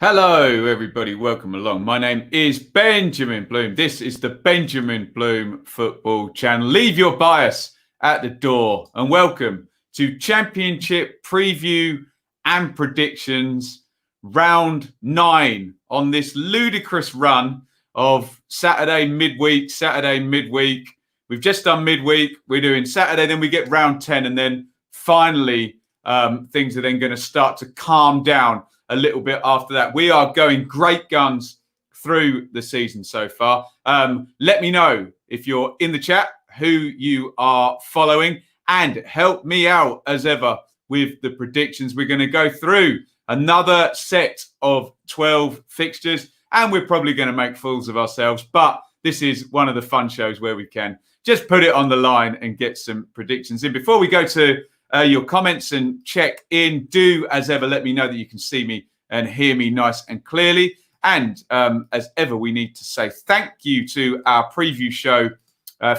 Hello, everybody. Welcome along. My name is Benjamin Bloom. This is the Benjamin Bloom Football Channel. Leave your bias at the door and welcome to Championship Preview and Predictions Round 9 on this ludicrous run of Saturday midweek. We've just done midweek. We're doing Saturday, then we get round 10, and then finally things are then going to start to calm down a little bit after that. We are going great guns through the season so far. Let me know if you're in the chat who you are following, and help me out as ever with the predictions. We're going to go through another set of 12 fixtures, and we're probably going to make fools of ourselves, but this is one of the fun shows where we can just put it on the line and get some predictions in. Before we go to your comments and check in, do as ever let me know that you can see me and hear me nice and clearly. And as ever, we need to say thank you to our preview show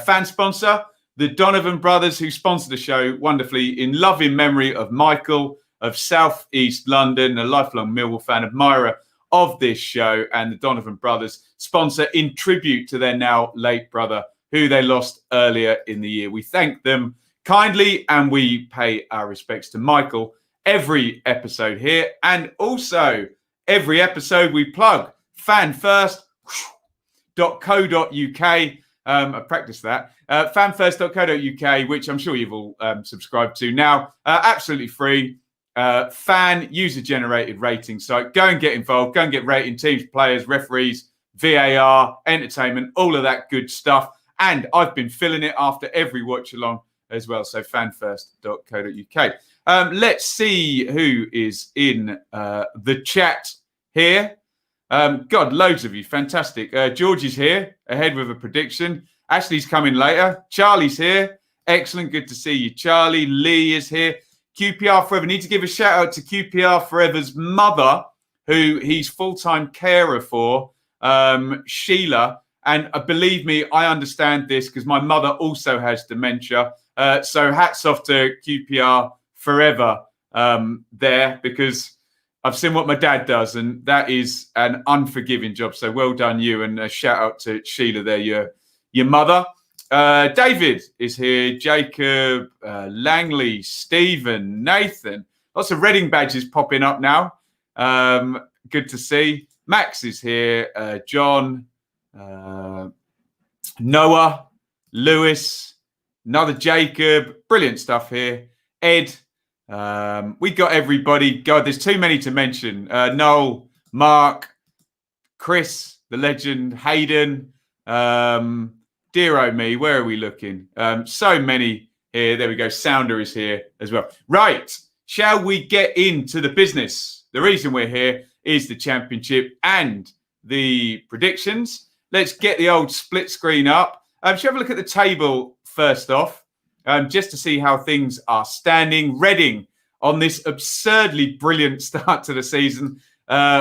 fan sponsor, the Donovan brothers, who sponsored the show wonderfully in loving memory of Michael of South East London, a lifelong Millwall fan, admirer of this show, and the Donovan brothers sponsor in tribute to their now late brother, who they lost earlier in the year. We thank them kindly, and we pay our respects to Michael every episode here. And also, every episode we plug fanfirst.co.uk. I practiced that. Fanfirst.co.uk, which I'm sure you've all subscribed to now. Absolutely free. Fan user-generated rating site. Go and get involved. Go and get rating teams, players, referees, VAR, entertainment, all of that good stuff. And I've been filling it after every watch-along as well. So fanfirst.co.uk. Let's see who is in the chat here. God, loads of you. Fantastic. George is here, ahead with a prediction. Ashley's coming later. Charlie's here. Excellent. Good to see you, Charlie. Lee is here. QPR Forever. Need to give a shout out to QPR Forever's mother, who he's full-time carer for, Sheila. And believe me, I understand this because my mother also has dementia. So hats off to QPR Forever there, because I've seen what my dad does, and that is an unforgiving job. So well done you, and a shout out to Sheila there, your mother. David is here, Jacob, Langley, Stephen, Nathan. Lots of Reading badges popping up now. Good to see. Max is here, John, Noah, Lewis, another Jacob. Brilliant stuff here. Ed, we got everybody. God, there's too many to mention. Noel, Mark, Chris, the legend, Hayden, dear oh me, where are we looking? So many here. There we go. Sounder is here as well. Right. Shall we get into the business? The reason we're here is the championship and the predictions. Let's get the old split screen up. Shall we have a look at the table first off, just to see how things are standing. Reading on this absurdly brilliant start to the season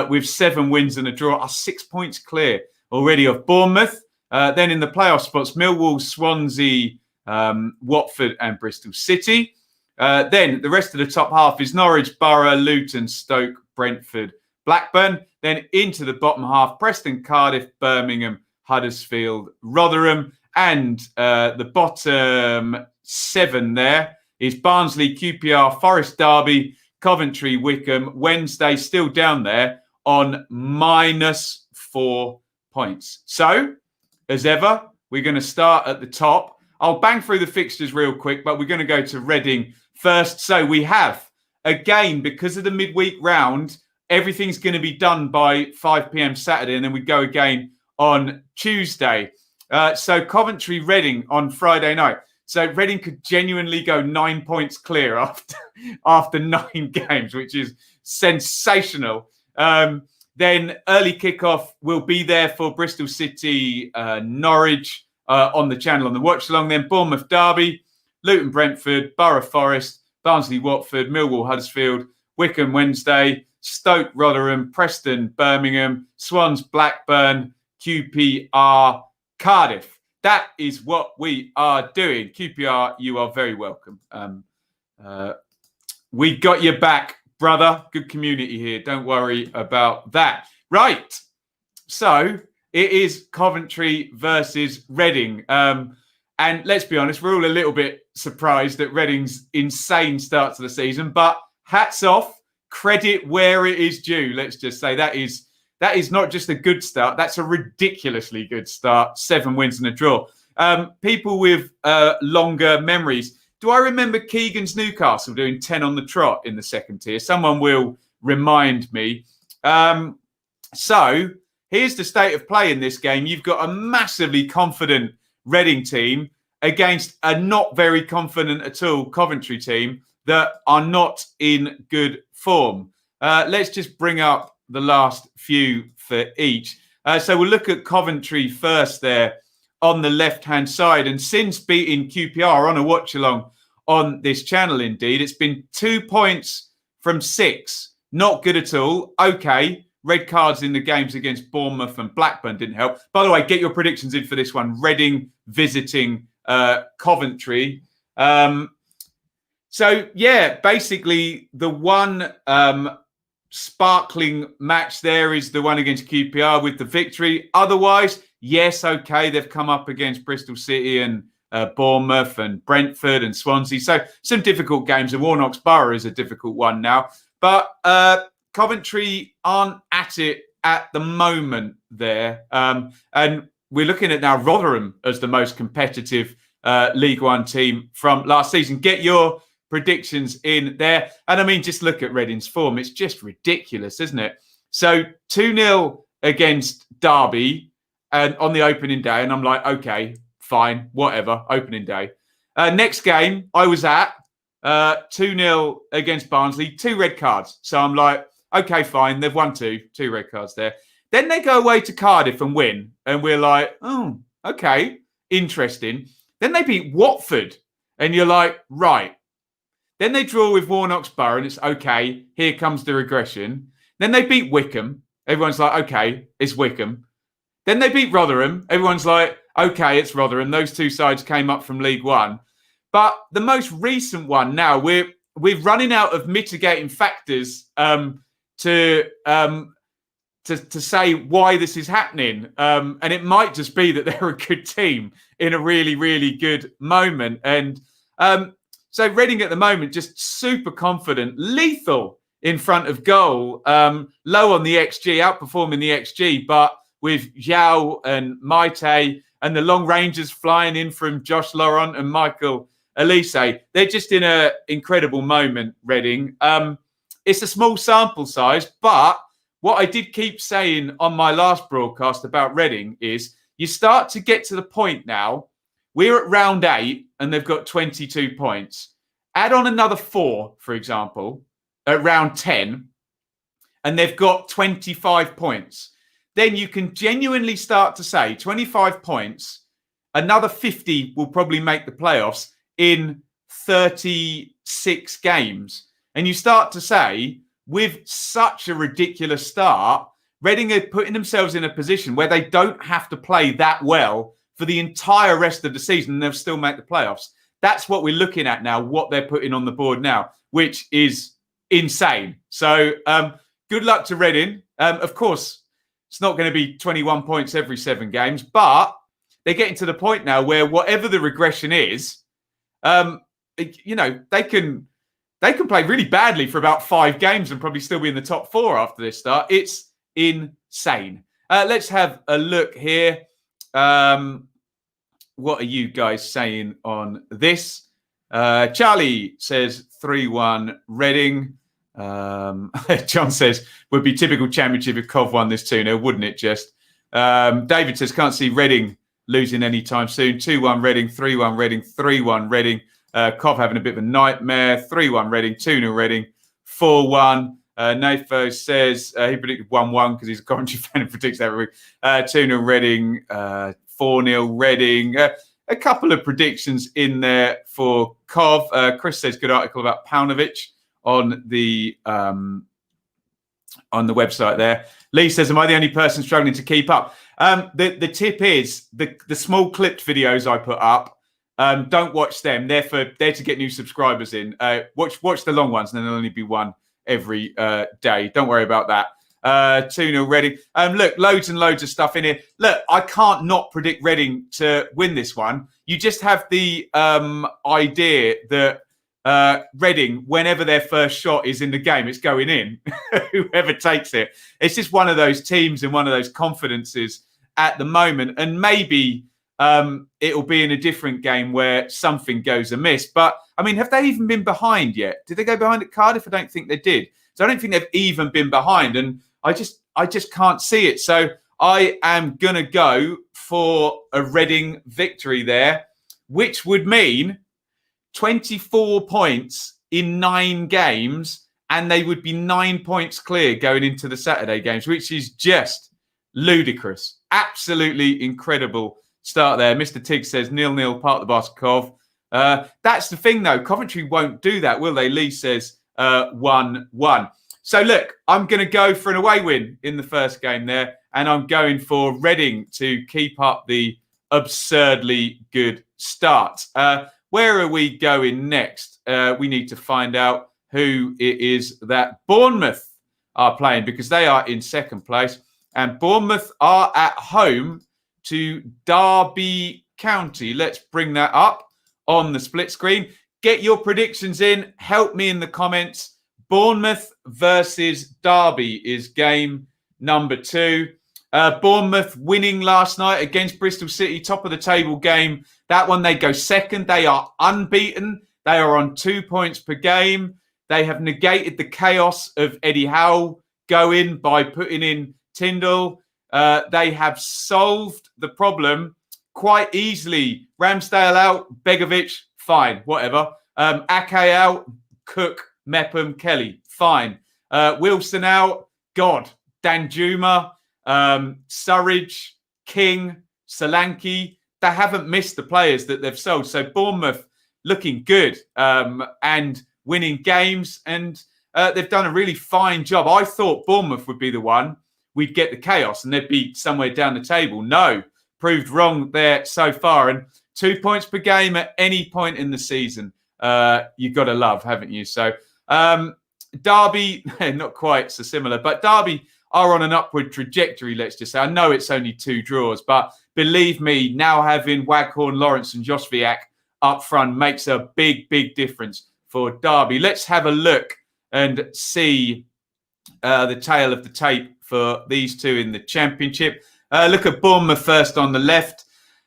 with 7 wins and a draw are 6 points clear already of Bournemouth. Then in the playoff spots, Millwall, Swansea, Watford and Bristol City. Then the rest of the top half is Norwich, Borough, Luton, Stoke, Brentford, Blackburn. Then into the bottom half, Preston, Cardiff, Birmingham, Huddersfield, Rotherham. And the bottom 7 there is Barnsley, QPR, Forest, Derby, Coventry, Wickham. Wednesday still down there on -4 points. So, as ever, we're going to start at the top. I'll bang through the fixtures real quick, but we're going to go to Reading first. So we have, again, because of the midweek round, everything's going to be done by 5 p.m. Saturday, and then we go again on Tuesday. So Coventry, Reading on Friday night. So Reading could genuinely go 9 points clear after 9 games, which is sensational. Then early kickoff will be there for Bristol City, Norwich on the channel on the watch along. Then Bournemouth, Derby, Luton, Brentford, Borough, Forest, Barnsley, Watford, Millwall, Huddersfield, Wickham, Wednesday, Stoke, Rotherham, Preston, Birmingham, Swans, Blackburn, QPR, Cardiff. That is what we are doing. QPR, you are very welcome. We got your back. brother. Good community here. Don't worry about that. Right. So it is Coventry versus Reading. And let's be honest, we're all a little bit surprised at Reading's insane start to the season. But hats off, credit where it is due. Let's just say that is not just a good start. That's a ridiculously good start. 7 wins and a draw. People with longer memories. Do I remember Keegan's Newcastle doing 10 on the trot in the second tier? Someone will remind me. So here's the state of play in this game. You've got a massively confident Reading team against a not very confident at all Coventry team that are not in good form. Let's just bring up the last few for each. So we'll look at Coventry first there on the left-hand side. And since beating QPR on a watch-along on this channel, indeed, it's been 2 points from 6. Not good at all. Okay, red cards in the games against Bournemouth and Blackburn didn't help. By the way, get your predictions in for this one. Reading visiting Coventry. So, yeah, basically the one sparkling match there is the one against QPR with the victory. Otherwise, yes, okay, they've come up against Bristol City and Bournemouth and Brentford and Swansea. So some difficult games. And Warnock's Borough is a difficult one now. But Coventry aren't at it at the moment there. And we're looking at now Rotherham as the most competitive League One team from last season. Get your predictions in there. And I mean, just look at Reading's form. It's just ridiculous, isn't it? So 2-0 against Derby and on the opening day. And I'm like, okay, fine, whatever, opening day. Next game I was at 2-0 against Barnsley, 2 red cards. So I'm like, okay, fine. They've won 2 red cards there. Then they go away to Cardiff and win. And we're like, oh, okay, interesting. Then they beat Watford. And you're like, right. Then they draw with Warnock's Borough, and it's okay, here comes the regression. Then they beat Wycombe. Everyone's like, okay, it's Wycombe. Then they beat Rotherham. Everyone's like, okay, it's Rotherham. Those 2 sides came up from League One. But the most recent one now, we're running out of mitigating factors to say why this is happening. And it might just be that they're a good team in a really, really good moment. And so Reading at the moment, just super confident, lethal in front of goal, low on the XG, outperforming the XG, but with Zhao and Maite and the long rangers flying in from Josh Laurent and Michael Elise. They're just in an incredible moment, Reading. It's a small sample size, but what I did keep saying on my last broadcast about Reading is you start to get to the point now. We're at round 8 and they've got 22 points. Add on another 4, for example, at round 10, and they've got 25 points. Then you can genuinely start to say 25 points, another 50 will probably make the playoffs in 36 games. And you start to say, with such a ridiculous start, Reading are putting themselves in a position where they don't have to play that well for the entire rest of the season and they'll still make the playoffs. That's what we're looking at now, what they're putting on the board now, which is insane. So good luck to Reading. Of course, it's not going to be 21 points every 7 games, but they're getting to the point now where whatever the regression is, they can play really badly for about 5 games and probably still be in the top 4 after this start. It's insane. Let's have a look here. What are you guys saying on this? Charlie says 3-1 Reading. John says, would be typical championship if Cov won this 2-0, wouldn't it just? David says, can't see Reading losing anytime soon. 2-1 Reading, 3-1 Reading, 3-1 Reading. Cov having a bit of a nightmare. 3-1 Reading, 2-0 Reading, 4-1. Natho says he predicted 1-1 because he's a Coventry fan and predicts that every week. 2-0 Reading, 4-0 Reading. A couple of predictions in there for Cov. Chris says good article about Paunovic on the website there. Lee says, am I the only person struggling to keep up? The tip is the small clipped videos I put up, don't watch them. They're to get new subscribers in. Watch the long ones and then there'll only be one every day. Don't worry about that. 2-0 Reading. Look, loads and loads of stuff in here. Look, I can't not predict Reading to win this one. You just have the idea that Reading, whenever their first shot is in the game, it's going in. Whoever takes it. It's just one of those teams and one of those confidences at the moment. And maybe it'll be in a different game where something goes amiss. But, I mean, have they even been behind yet? Did they go behind at Cardiff? I don't think they did. So I don't think they've even been behind. And I just can't see it. So I am going to go for a Reading victory there, which would mean 24 points in 9 games, and they would be 9 points clear going into the Saturday games, which is just ludicrous. Absolutely incredible start there. Mr. Tigg says 0-0 part of the Barskov. That's the thing, though. Coventry won't do that, will they? Lee says 1-1. So, look, I'm going to go for an away win in the first game there, and I'm going for Reading to keep up the absurdly good start. Where are we going next? We need to find out who it is that Bournemouth are playing, because they are in second place, and Bournemouth are at home to Derby County. Let's bring that up on the split screen. Get your predictions in. Help me in the comments. Bournemouth versus Derby is game number 2. Bournemouth winning last night against Bristol City, top of the table game. That one, they go second. They are unbeaten. They are on 2 points per game. They have negated the chaos of Eddie Howe going by putting in Tyndall. They have solved the problem quite easily. Ramsdale out, Begovic, fine, whatever. Ake out, Cook, Mepham, Kelly, fine. Wilson out, God, Danjuma, Surridge, King, Solanke. They haven't missed the players that they've sold. So Bournemouth looking good and winning games. And they've done a really fine job. I thought Bournemouth would be the one. We'd get the chaos and they'd be somewhere down the table. No, proved wrong there so far. And 2 points per game at any point in the season, you've got to love, haven't you? So Derby, not quite so similar, but Derby are on an upward trajectory, let's just say. I know it's only 2 draws, but believe me, now having Waghorn, Lawrence and Josviak up front makes a big, big difference for Derby. Let's have a look and see the tale of the tape for these two in the Championship. Look at Bournemouth first on the left.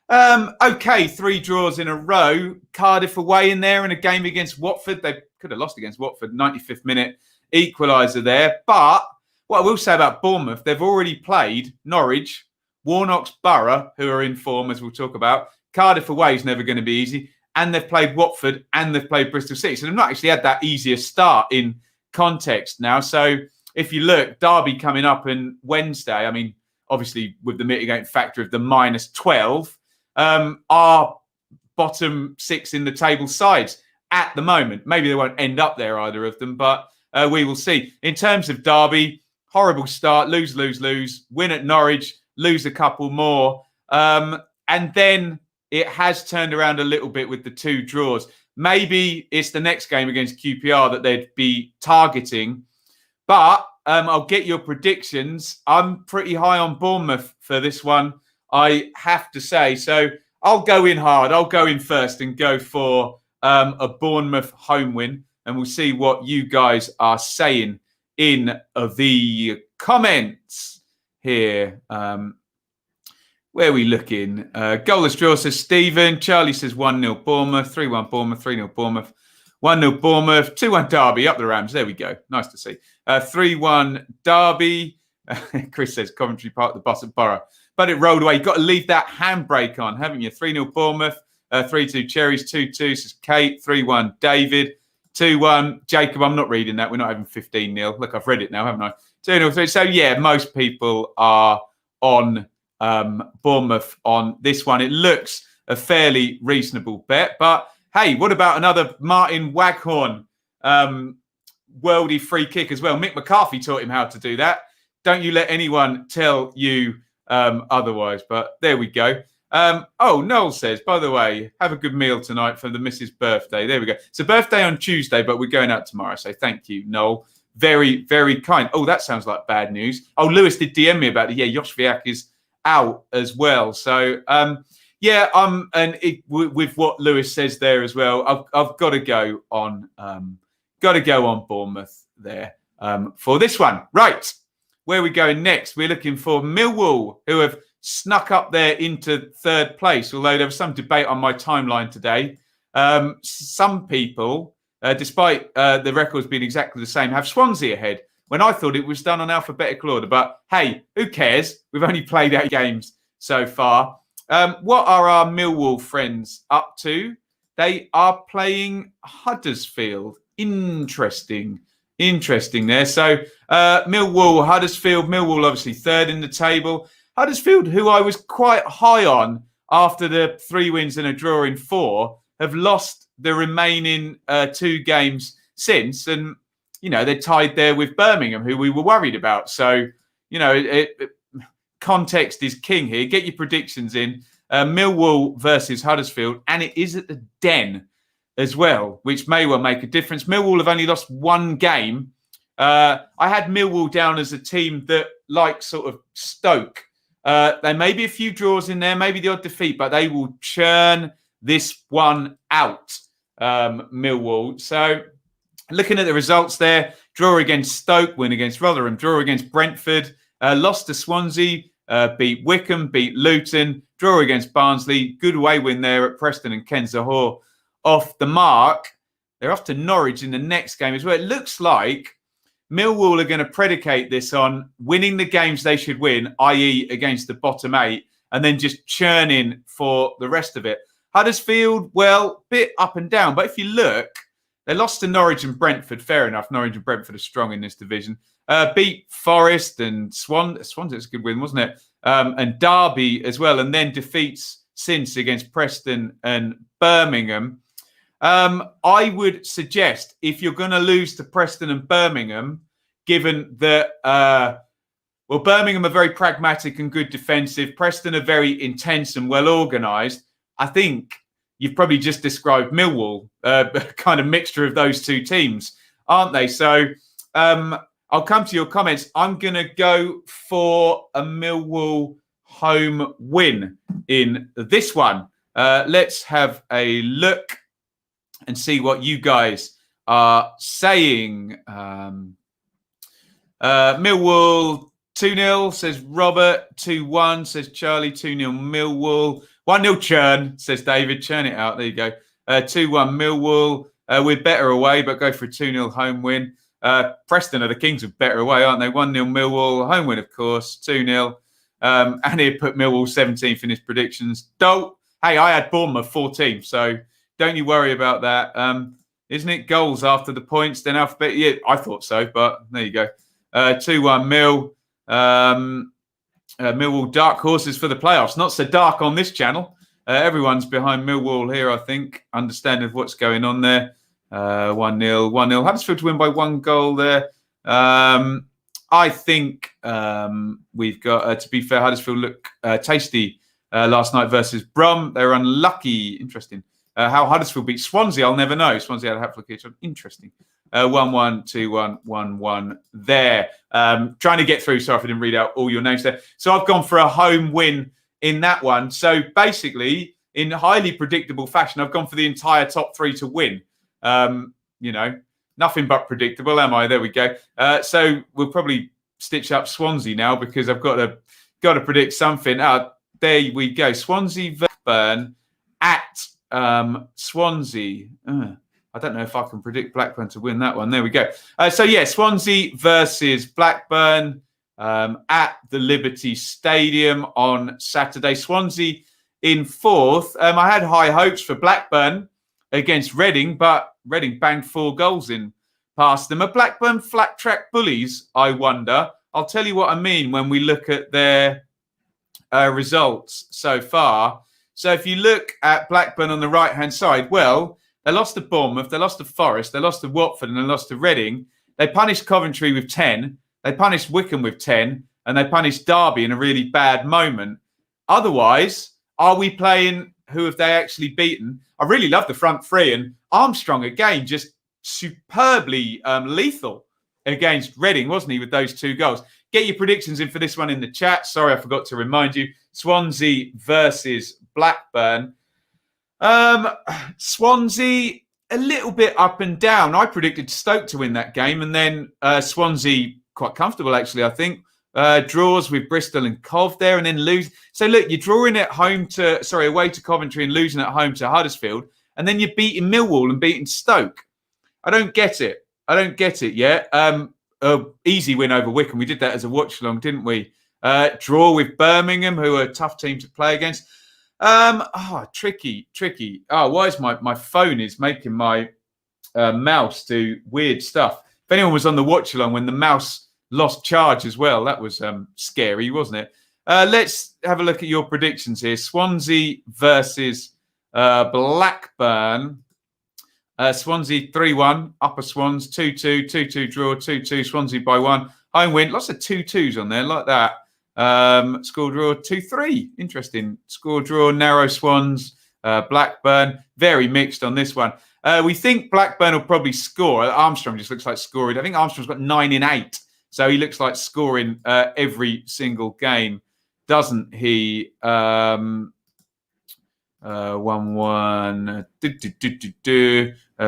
Okay, 3 draws in a row. Cardiff away in there in a game against Watford. They could have lost against Watford, 95th minute equaliser there. But what I will say about Bournemouth, they've already played Norwich, Warnock's Borough, who are in form, as we'll talk about. Cardiff away is never going to be easy. And they've played Watford and they've played Bristol City. So they've not actually had that easier start in context now. So if you look, Derby coming up on Wednesday, I mean, obviously with the mitigating factor of the -12, are bottom 6 in the table sides at the moment. Maybe they won't end up there, either of them, but we will see. In terms of Derby, horrible start, lose, win at Norwich, lose a couple more. And then it has turned around a little bit with the 2 draws. Maybe it's the next game against QPR that they'd be targeting. But I'll get your predictions. I'm pretty high on Bournemouth for this one, I have to say. So I'll go in hard. I'll go in first and go for a Bournemouth home win. And we'll see what you guys are saying in the comments here. Where are we looking? Goalless draw, says Stephen. Charlie says 1-0 Bournemouth, 3-1 Bournemouth, 3-0 Bournemouth, 1-0 Bournemouth, 2-1 Derby, up the Rams. There we go. Nice to see. 3-1 Derby. Chris says Coventry Park, the bus at Borough. But it rolled away. You've got to leave that handbrake on, haven't you? 3-0 Bournemouth, 3-2 Cherries, 2-2, says Kate, 3-1 David, 2-1 Jacob. I'm not reading that. We're not having 15-0. Look, I've read it now, haven't I? 2-0, 3. So, yeah, most people are on Bournemouth on this one. It looks a fairly reasonable bet. But, hey, what about another Martin Waghorn worldy free kick as well? Mick McCarthy taught him how to do that. Don't you let anyone tell you otherwise. But there we go. Noel says, by the way, have a good meal tonight for the missus' birthday. There we go. It's a birthday on Tuesday, but we're going out tomorrow. So thank you, Noel, very, very kind. Oh, that sounds like bad news. Oh, Lewis did DM me about it. Yeah, Joshviak is out as well. So, with what Lewis says there as well, I've got to go on Bournemouth there for this one. Right, where are we going next? We're looking for Millwall, who have snuck up there into third place, although there was some debate on my timeline today. Some people, despite the records being exactly the same, have Swansea ahead when I thought it was done on alphabetical order. But hey, who cares? We've only played 8 games so far. What are our Millwall friends up to? They are playing Huddersfield. Interesting there. So Millwall, Huddersfield. Millwall obviously third in the table. Huddersfield, who I was quite high on after the 3 wins and a draw in 4, have lost the remaining 2 games since. And, they're tied there with Birmingham, who we were worried about. So, context is king here. Get your predictions in. Millwall versus Huddersfield. And it is at the Den as well, which may well make a difference. Millwall have only lost 1 game. I had Millwall down as a team that, like sort of Stoke, there may be a few draws in there, maybe the odd defeat, but they will churn this one out, Millwall. So looking at the results there, draw against Stoke, win against Rotherham, draw against Brentford, lost to Swansea, beat Wickham, beat Luton, draw against Barnsley, good away win there at Preston and Kensahor off the mark. They're off to Norwich in the next game as well. It looks like Millwall are going to predicate this on winning the games they should win, i.e. against the bottom 8, and then just churning for the rest of it. Huddersfield, well, bit up and down. But if you look, they lost to Norwich and Brentford. Fair enough. Norwich and Brentford are strong in this division. Beat Forest and Swansea's a good win, wasn't it? And Derby as well. And then defeats since against Preston and Birmingham. I would suggest if you're going to lose to Preston and Birmingham, given that, Birmingham are very pragmatic and good defensive. Preston are very intense and well organised. I think you've probably just described Millwall, kind of mixture of those 2 teams, aren't they? So I'll come to your comments. I'm going to go for a Millwall home win in this one. Let's have a look and see what you guys are saying. Millwall 2-0, says Robert. 2-1, says Charlie. 2-0 Millwall. 1-0 churn, says David. Churn it out. There you go. 2-1 Millwall. We're better away, but go for a 2-0 home win. Preston are the kings of better away, aren't they? 1-0 Millwall. Home win, of course. 2-0. And he put Millwall 17th in his predictions. Dolt. Hey, I had Bournemouth 14th, so don't you worry about that. Isn't it goals after the points? Then alphabet? Yeah, I thought so, but there you go. 2-1 Mill. Millwall dark horses for the playoffs. Not so dark on this channel. Everyone's behind Millwall here, I think. Understanding of what's going on there. 1-0. Huddersfield to win by 1 goal there. I think we've got, to be fair, Huddersfield look tasty last night versus Brum. They were unlucky. Interesting. How Huddersfield beat Swansea, I'll never know. Swansea had a hat-flick each other. Interesting. 1-1, 2-1, 1-1 there. Trying to get through, sorry if I didn't read out all your names there. So I've gone for a home win in that one. So basically, in highly predictable fashion, I've gone for the entire top 3 to win. Nothing but predictable, am I? There we go. So we'll probably stitch up Swansea now because I've got to predict something. There we go. Swansea, Blackburn at Swansea. I don't know if I can predict Blackburn to win that one. There we go. Swansea versus Blackburn at the Liberty Stadium on Saturday. Swansea in 4th. I had high hopes for Blackburn against Reading, but Reading banged 4 goals in past them. Are Blackburn flat track bullies, I wonder? I'll tell you what I mean when we look at their results so far. So if you look at Blackburn on the right-hand side, well, they lost to Bournemouth, they lost to Forest, they lost to Watford, and they lost to Reading. They punished Coventry with 10, they punished Wickham with 10, and they punished Derby in a really bad moment. Otherwise, are we playing who have they actually beaten? I really love the front 3, and Armstrong, again, just superbly lethal against Reading, wasn't he, with those 2 goals? Get your predictions in for this one in the chat. Sorry, I forgot to remind you. Swansea versus Blackburn. Swansea, a little bit up and down. I predicted Stoke to win that game, and then Swansea, quite comfortable, actually, I think. Draws with Bristol and Cov there, and then lose. So, look, you're drawing away to Coventry and losing at home to Huddersfield, and then you're beating Millwall and beating Stoke. I don't get it. yet. Easy win over Wycombe. We did that as a watch-along, didn't we? Draw with Birmingham, who are a tough team to play against. Tricky. Why is my phone is making my mouse do weird stuff? If anyone was on the watch-along when the mouse lost charge as well, that was scary, wasn't it? Let's have a look at your predictions here. Swansea versus Blackburn. Swansea 3-1, Upper Swans 2-2, 2-2 draw, 2-2, Swansea by 1. Home win, lots of 2-2s on there, like that. Score draw 2-3, interesting. Score draw, narrow Swans, Blackburn, very mixed on this one. We think Blackburn will probably score. Armstrong just looks like scoring. I think Armstrong's got 9 in 8, so he looks like scoring every single game, doesn't he? 1-1.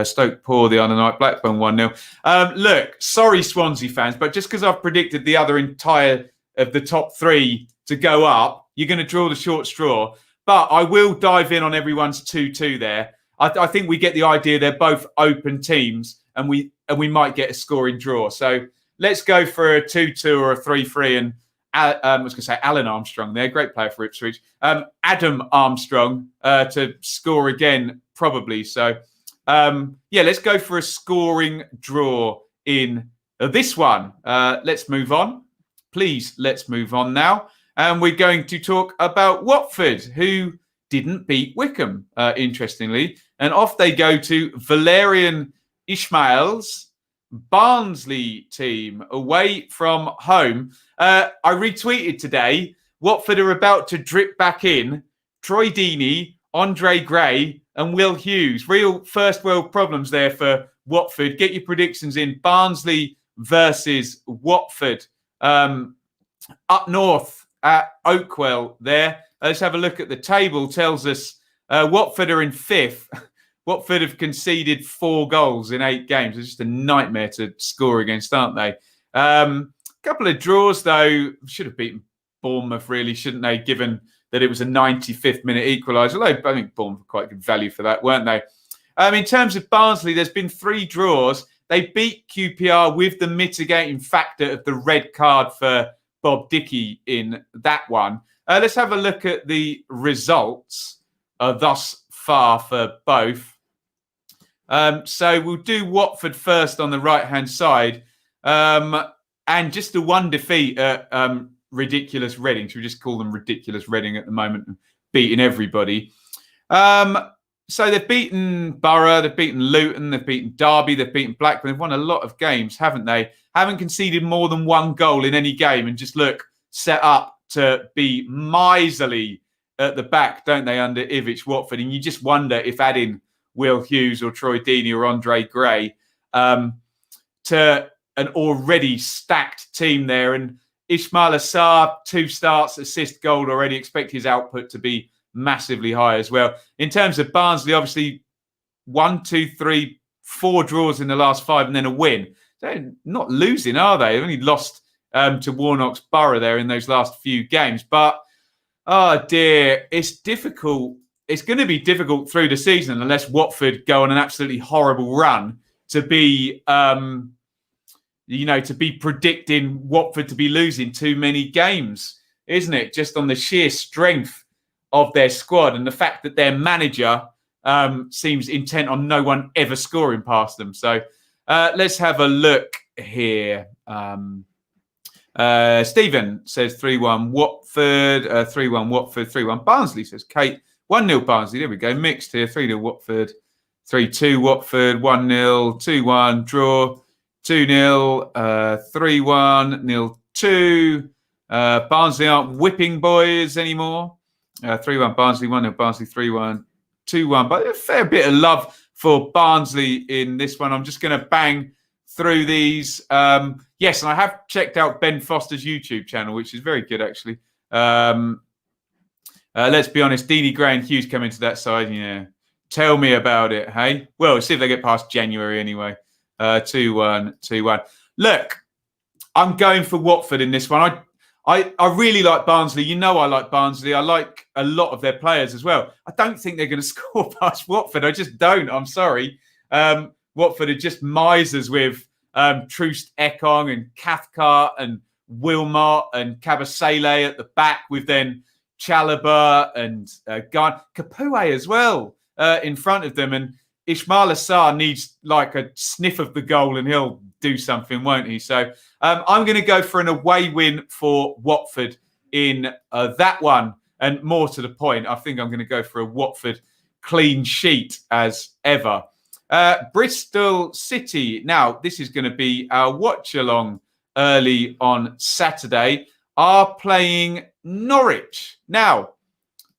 Stoke poor the other night. Blackburn 1-0. Look, sorry, Swansea fans, but just because I've predicted the other entire of the top 3 to go up, you're going to draw the short straw. But I will dive in on everyone's 2-2 there. I think we get the idea they're both open teams, and we might get a scoring draw. So let's go for a 2-2 or a 3-3. And I was going to say Alan Armstrong there, great player for Ipswich. Adam Armstrong to score again, probably. So, let's go for a scoring draw in this one. Let's move on. Please, let's move on now. And we're going to talk about Watford, who didn't beat Wycombe, interestingly. And off they go to Valerian Ismail's Barnsley team away from home. I retweeted today, Watford are about to drip back in Troy Deeney, Andre Gray and Will Hughes. Real first world problems there for Watford. Get your predictions in. Barnsley versus Watford. Up north at Oakwell there. Let's have a look at the table. Tells us Watford are in 5th. Watford have conceded 4 goals in 8 games. It's just a nightmare to score against, aren't they? Couple of draws, though. Should have beaten Bournemouth, really, shouldn't they, given that it was a 95th minute equaliser. Although I think Bournemouth were quite good value for that, weren't they? In terms of Barnsley, there's been 3 draws. They beat QPR with the mitigating factor of the red card for Bob Dickey in that one. Let's have a look at the results thus far for both. So we'll do Watford first on the right-hand side. And just the one defeat at Ridiculous Reading. Should we just call them Ridiculous Reading at the moment, beating everybody? So they've beaten Borough, they've beaten Luton, they've beaten Derby, they've beaten Blackburn. They've won a lot of games, haven't they? Haven't conceded more than 1 goal in any game and just look set up to be miserly at the back, don't they, under Ivic Watford? And you just wonder if adding Will Hughes or Troy Deeney or Andre Gray to an already stacked team there. And Ismail Assar, 2 starts, assist, goal already. Expect his output to be massively high as well. In terms of Barnsley, obviously 1, 2, 3, 4 draws in the last 5 and then a win. They're not losing, are they? They've only lost to Warnock's Borough there in those last few games. But, oh dear, it's difficult. It's going to be difficult through the season unless Watford go on an absolutely horrible run to be, to be predicting Watford to be losing too many games, isn't it? Just on the sheer strength of their squad and the fact that their manager seems intent on no one ever scoring past them. So let's have a look here. Stephen says 3-1 Watford, 3-1 Watford, 3-1 Barnsley, says Kate. 1-0 Barnsley, there we go. Mixed here, 3-0 Watford, 3-2 Watford, 1-0, 2-1, draw, 2-0, 3-1, 0-2. Barnsley aren't whipping boys anymore. 3-1 Barnsley, 1-0 Barnsley, 3-1, 2-1. But a fair bit of love for Barnsley in this one. I'm just going to bang through these. Yes, and I have checked out Ben Foster's YouTube channel, which is very good, actually. Let's be honest, Deeney Gray and Hughes come into that side. Yeah. Tell me about it, hey? Well, see if they get past January anyway. 2-1, 2-1. Look, I'm going for Watford in this one. I really like Barnsley. You know I like Barnsley. I like a lot of their players as well. I don't think they're going to score past Watford. I just don't. I'm sorry. Watford are just misers with Troost Ekong and Cathcart and Wilmot and Kabasele at the back with then Chalobah and Capoue as well in front of them. And Ismail Assar needs like a sniff of the goal and he'll do something, won't he? So I'm going to go for an away win for Watford in that one. And more to the point, I think I'm going to go for a Watford clean sheet as ever. Bristol City. Now, this is going to be our watch-along early on Saturday, are playing Norwich. Now,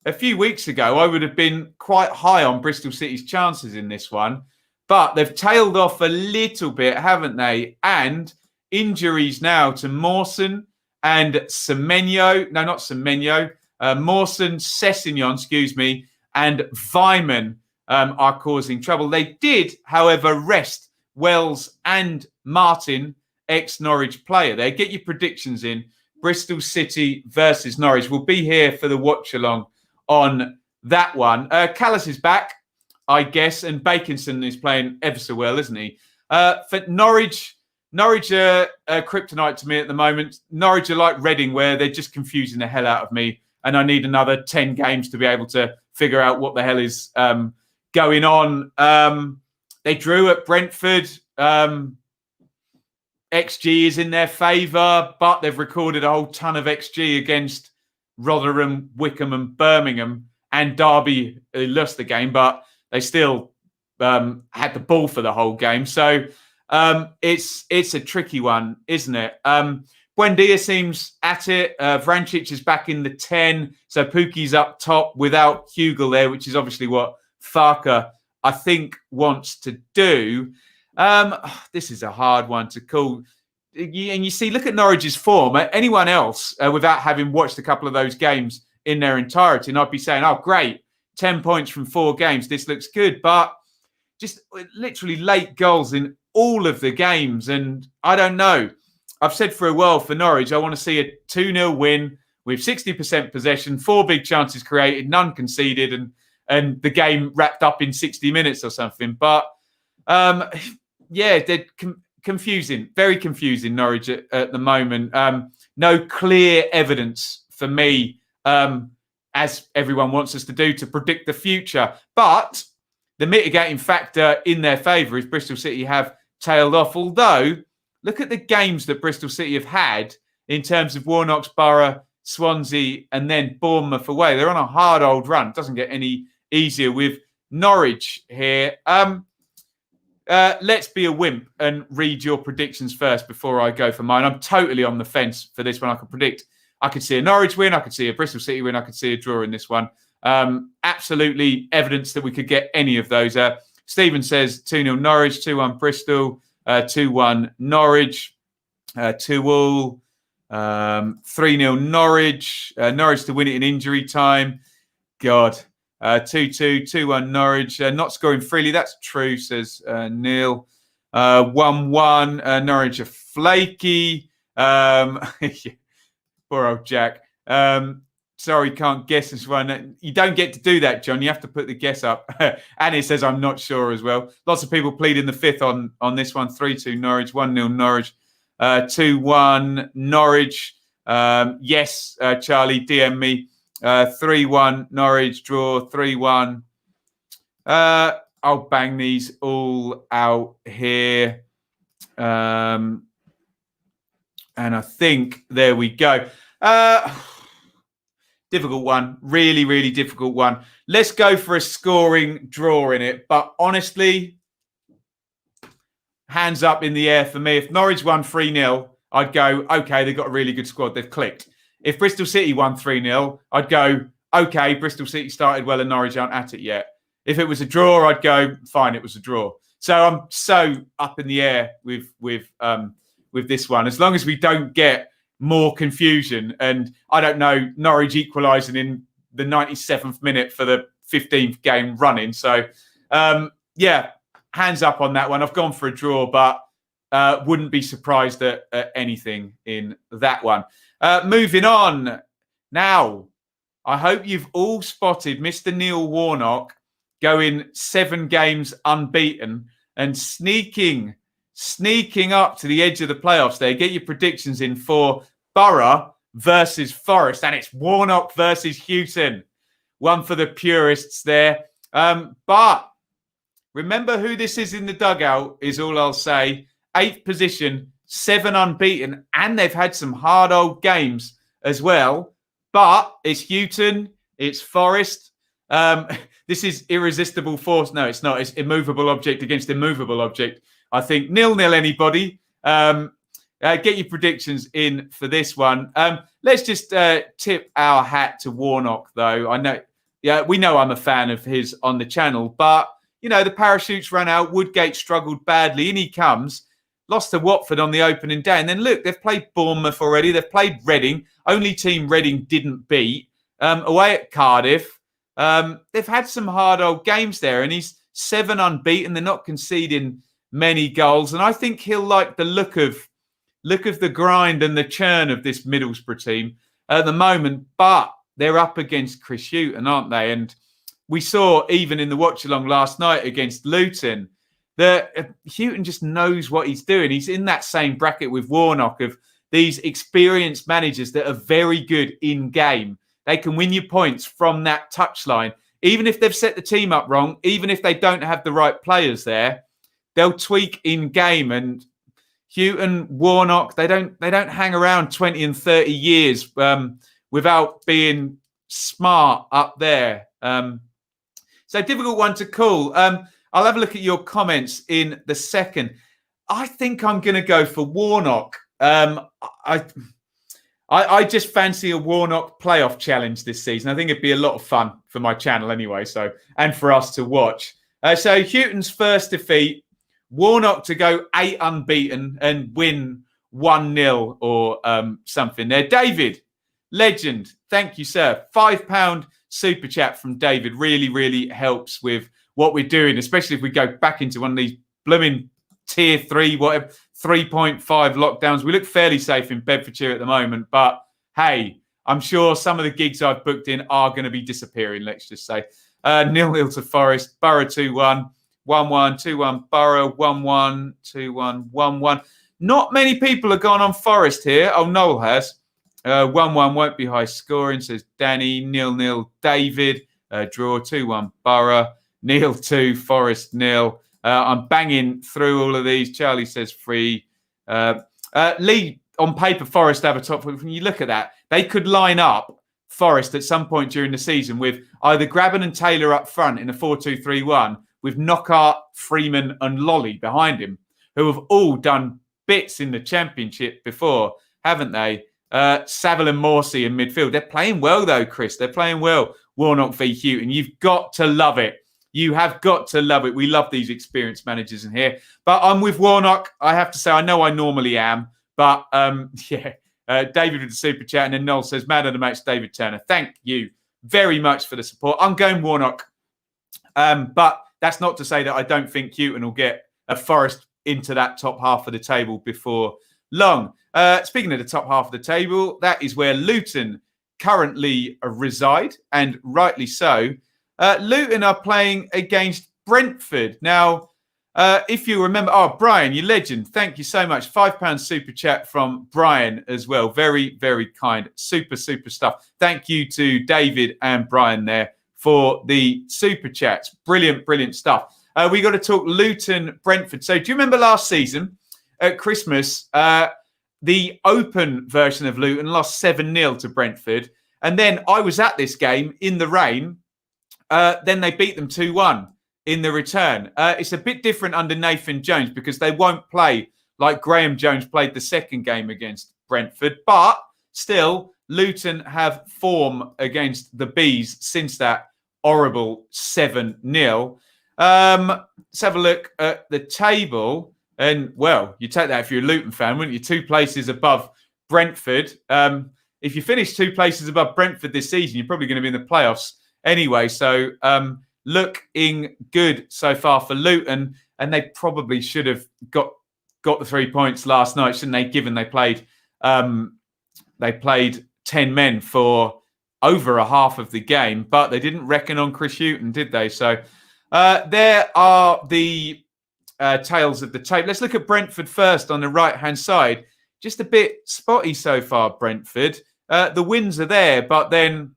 a few weeks ago, I would have been quite high on Bristol City's chances in this one, but they've tailed off a little bit, haven't they? And injuries now to Mawson and Semenyo. No, not Semenyo. Mawson, Sessegnon, and Weimann are causing trouble. They did, however, rest Wells and Martin, ex-Norwich player there. Get your predictions in. Bristol City versus Norwich. We'll be here for the watch-along on that one. Callis is back, I guess, and Baconson is playing ever so well, isn't he? For Norwich are kryptonite to me at the moment. Norwich are like Reading, where they're just confusing the hell out of me, and I need another 10 games to be able to figure out what the hell is going on. They drew at Brentford. XG is in their favour, but they've recorded a whole ton of XG against Rotherham, Wickham and Birmingham, and Derby lost the game, but they still had the ball for the whole game. So it's a tricky one, isn't it? Buendia seems at it. Vrancic is back in the 10. So Pookie's up top without Hugel there, which is obviously what Farker, I think, wants to do. This is a hard one to call. And you see, look at Norwich's form. Anyone else, without having watched a couple of those games in their entirety, and I'd be saying, oh, great, 10 points from 4 games. This looks good. But just literally late goals in all of the games. And I don't know. I've said for a while for Norwich, I want to see a 2-0 win with 60% possession, 4 big chances created, none conceded, and the game wrapped up in 60 minutes or something. But yeah, they're confusing, very confusing, Norwich at the moment. No clear evidence for me, as everyone wants us to do, to predict the future. But the mitigating factor in their favour is Bristol City have tailed off. Although, look at the games that Bristol City have had in terms of Warnock's Borough, Swansea, and then Bournemouth away. They're on a hard old run. It doesn't get any easier with Norwich here. Let's be a wimp and read your predictions first before I go for mine. I'm totally on the fence for this one. I could see a Norwich win. I could see a Bristol City win. I could see a draw in this one. Absolutely evidence that we could get any of those. Stephen says 2-0 Norwich, 2-1 Bristol, 2-1 Norwich, 2-all, 3-0 Norwich. Norwich to win it in injury time. God. 2-2, 2-1 Norwich. Not scoring freely. That's true, says Neil. 1-1. Norwich are flaky. Poor old Jack. Sorry, can't guess this one. You don't get to do that, John. You have to put the guess up. Annie says, I'm not sure as well. Lots of people pleading the fifth on this one. 3-2 Norwich, 1-0 Norwich, 2-1 Norwich. Yes, Charlie, DM me. 3-1 Norwich, draw, 3-1. I'll bang these all out here. And I think there we go. Difficult one. Really, really difficult one. Let's go for a scoring draw in it. But honestly, hands up in the air for me. If Norwich won 3-0, I'd go, okay, they've got a really good squad. They've clicked. If Bristol City won 3-0, I'd go, okay, Bristol City started well and Norwich aren't at it yet. If it was a draw, I'd go, fine, it was a draw. So I'm so up in the air with this one. As long as we don't get more confusion, and I don't know, Norwich equalising in the 97th minute for the 15th game running. So yeah, hands up on that one. I've gone for a draw, but wouldn't be surprised at anything in that one. Moving on now. I hope you've all spotted Mr. Neil Warnock going 7 games unbeaten and sneaking up to the edge of the playoffs there. Get your predictions in for Borough versus Forest, and it's Warnock versus Houghton. One for the purists there. But remember who this is in the dugout is all I'll say. 8th position, 7 unbeaten, and they've had some hard old games as well. But it's Houghton, it's Forest. This is irresistible force. No, it's not. It's immovable object against immovable object. I think 0-0 anybody. Get your predictions in for this one. Let's just tip our hat to Warnock, though. I know, we know I'm a fan of his on the channel, but the parachutes ran out. Woodgate struggled badly, in he comes. Lost to Watford on the opening day. And then look, they've played Bournemouth already. They've played Reading. Only team Reading didn't beat. Away at Cardiff. They've had some hard old games there. And he's 7 unbeaten. They're not conceding many goals. And I think he'll like the look of the grind and the churn of this Middlesbrough team at the moment. But they're up against Chris Houghton, aren't they? And we saw even in the watch-along last night against Luton, that Houghton just knows what he's doing. He's in that same bracket with Warnock of these experienced managers that are very good in game. They can win you points from that touchline. Even if they've set the team up wrong, even if they don't have the right players there, they'll tweak in game. And Houghton, Warnock, they don't hang around 20 and 30 years without being smart up there. So difficult one to call. I'll have a look at your comments in the second. I think I'm going to go for Warnock. I just fancy a Warnock playoff challenge this season. I think it'd be a lot of fun for my channel anyway, so and for us to watch. So Houghton's first defeat, Warnock to go 8 unbeaten and win 1-0 or something there. David, legend. Thank you, sir. £5 super chat from David really, really helps with what we're doing, especially if we go back into one of these blooming tier 3, whatever, 3.5 lockdowns. We look fairly safe in Bedfordshire at the moment, but hey, I'm sure some of the gigs I've booked in are going to be disappearing, let's just say. 0-0 to Forest, Borough 2-1, 1-1, 2-1, Borough 1-1, 2-1, 1-1. Not many people have gone on Forest here. Oh, Noel has. 1-1 won't be high scoring, says Danny. 0-0 David. Draw 2-1 Borough. Neil 2, Forest 0. I'm banging through all of these. Charlie says 3. Lee, on paper, Forest have a top. When you look at that, they could line up Forest at some point during the season with either Graben and Taylor up front in a 4-2-3-1 with Knockhart, Freeman and Lolly behind him, who have all done bits in the Championship before, haven't they? Saville and Morsey in midfield. They're playing well, though, Chris. They're playing well. Warnock v Houghton. You've got to love it. You have got to love it. We love these experienced managers in here. But I'm with Warnock. I have to say, I know I normally am. But, David with the super chat. And then Noel says, man of the match, David Turner. Thank you very much for the support. I'm going Warnock. But that's not to say that I don't think Houghton will get a Forest into that top half of the table before long. Speaking of the top half of the table, that is where Luton currently reside, and rightly so. Luton are playing against Brentford. Now, if you remember, Brian, you legend. Thank you so much. £5 super chat from Brian as well. Very, very kind. Super stuff. Thank you to David and Brian there for the super chats. Brilliant stuff. We got to talk Luton, Brentford. So do you remember last season at Christmas, the open version of Luton lost 7-0 to Brentford. And then I was at this game in the rain. Then they beat them 2-1 in the return. It's a bit different under Nathan Jones because they won't play like Graham Jones played the second game against Brentford. But still, Luton have form against the Bees since that horrible 7-0. Let's have a look at the table. And, well, you take that if you're a Luton fan, wouldn't you? 2 places above Brentford. If you finish 2 places above Brentford this season, you're probably going to be in the playoffs anyway. So looking good so far for Luton. And they probably should have got the 3 points last night, shouldn't they? Given they played 10 men for over a half of the game, but they didn't reckon on Chris Hughton, did they? So there are the tails of the tape. Let's look at Brentford first on the right-hand side. Just a bit spotty so far, Brentford. The wins are there, but then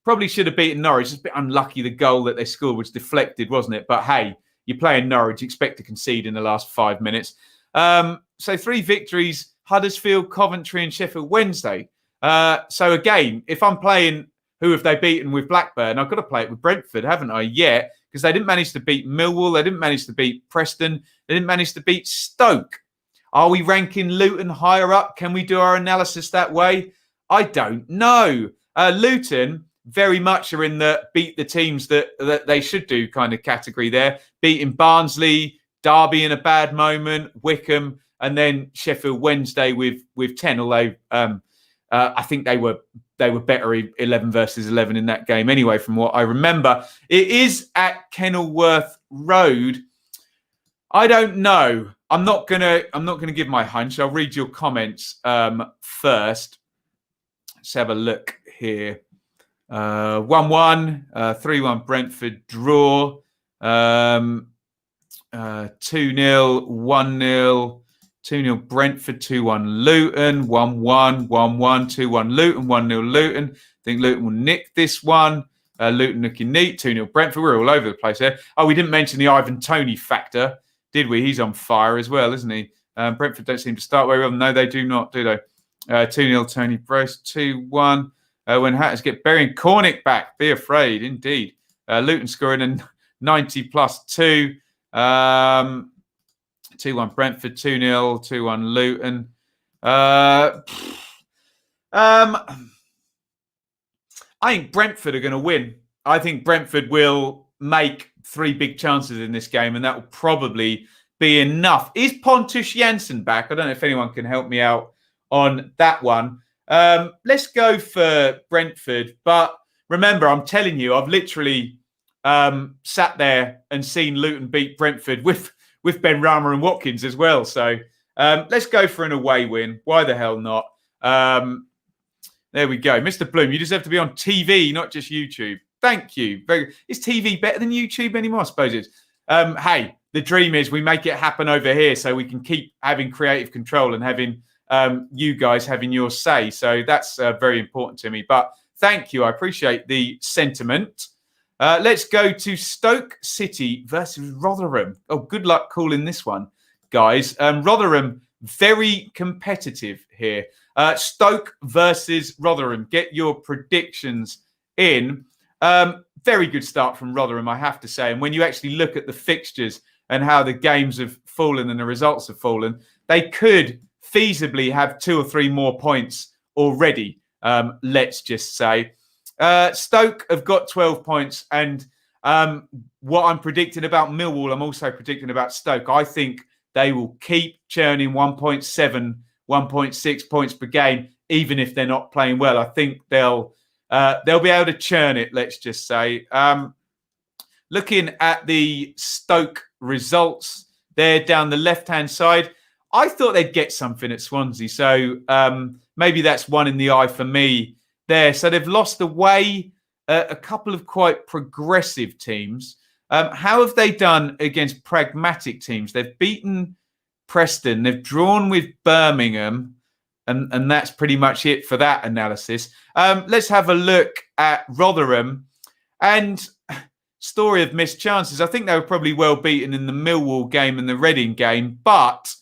probably should have beaten Norwich. Just a bit unlucky the goal that they scored was deflected, wasn't it? But hey, you're playing Norwich, you expect to concede in the last 5 minutes. So 3 victories, Huddersfield, Coventry and Sheffield Wednesday. So again, if I'm playing who have they beaten with Blackburn, I've got to play it with Brentford, haven't I? Yeah, because they didn't manage to beat Millwall. They didn't manage to beat Preston. They didn't manage to beat Stoke. Are we ranking Luton higher up? Can we do our analysis that way? I don't know. Luton very much are in the beat the teams that they should do kind of category there. Beating Barnsley, Derby in a bad moment, Wickham, and then Sheffield Wednesday with 10, although I think they were better 11 versus 11 in that game anyway, from what I remember. It is at Kenilworth Road. I don't know. I'm not gonna give my hunch. I'll read your comments first. Let's have a look here. 1-1, 3-1 Brentford draw. 2-0, 1-0. 2-0 Brentford, 2-1 Luton, 1-1, 1-1, 2-1 Luton, 1-0 Luton. I think Luton will nick this one. Luton looking neat, 2-0 Brentford. We're all over the place there. Oh, we didn't mention the Ivan Toney factor, did we? He's on fire as well, isn't he? Brentford don't seem to start very well. No, they do not, do they? 2-0 Tony Brace, 2-1. When Hatters get burying Cornick back, be afraid, indeed. Luton scoring a 90 plus 2. 2-1 Brentford, 2-0, 2-1 Luton. I think Brentford are going to win. I think Brentford will make 3 big chances in this game, and that will probably be enough. Is Pontus Jansson back? I don't know if anyone can help me out on that one. Let's go for Brentford. But remember, I'm telling you, I've literally sat there and seen Luton beat Brentford with Ben Rama and Watkins as well. So let's go for an away win. Why the hell not? There we go. Mr. Bloom, you deserve to be on TV, not just YouTube. Thank you. Is TV better than YouTube anymore? I suppose it is. Hey, the dream is we make it happen over here so we can keep having creative control and having you guys having your say. So that's very important to me. But thank you. I appreciate the sentiment. Let's go to Stoke City versus Rotherham. Oh, good luck calling this one, guys. Rotherham, very competitive here. Stoke versus Rotherham. Get your predictions in. Very good start from Rotherham, I have to say. And when you actually look at the fixtures and how the games have fallen and the results have fallen, they could feasibly have 2 or 3 more points already, let's just say. Stoke have got 12 points. And what I'm predicting about Millwall, I'm also predicting about Stoke. I think they will keep churning 1.7, 1.6 points per game, even if they're not playing well. I think they'll be able to churn it, let's just say. Looking at the Stoke results there down the left-hand side, I thought they'd get something at Swansea. So maybe that's one in the eye for me there. So they've lost away a couple of quite progressive teams. How have they done against pragmatic teams? They've beaten Preston. They've drawn with Birmingham. And that's pretty much it for that analysis. Let's have a look at Rotherham. And story of missed chances. I think they were probably well beaten in the Millwall game and the Reading game. But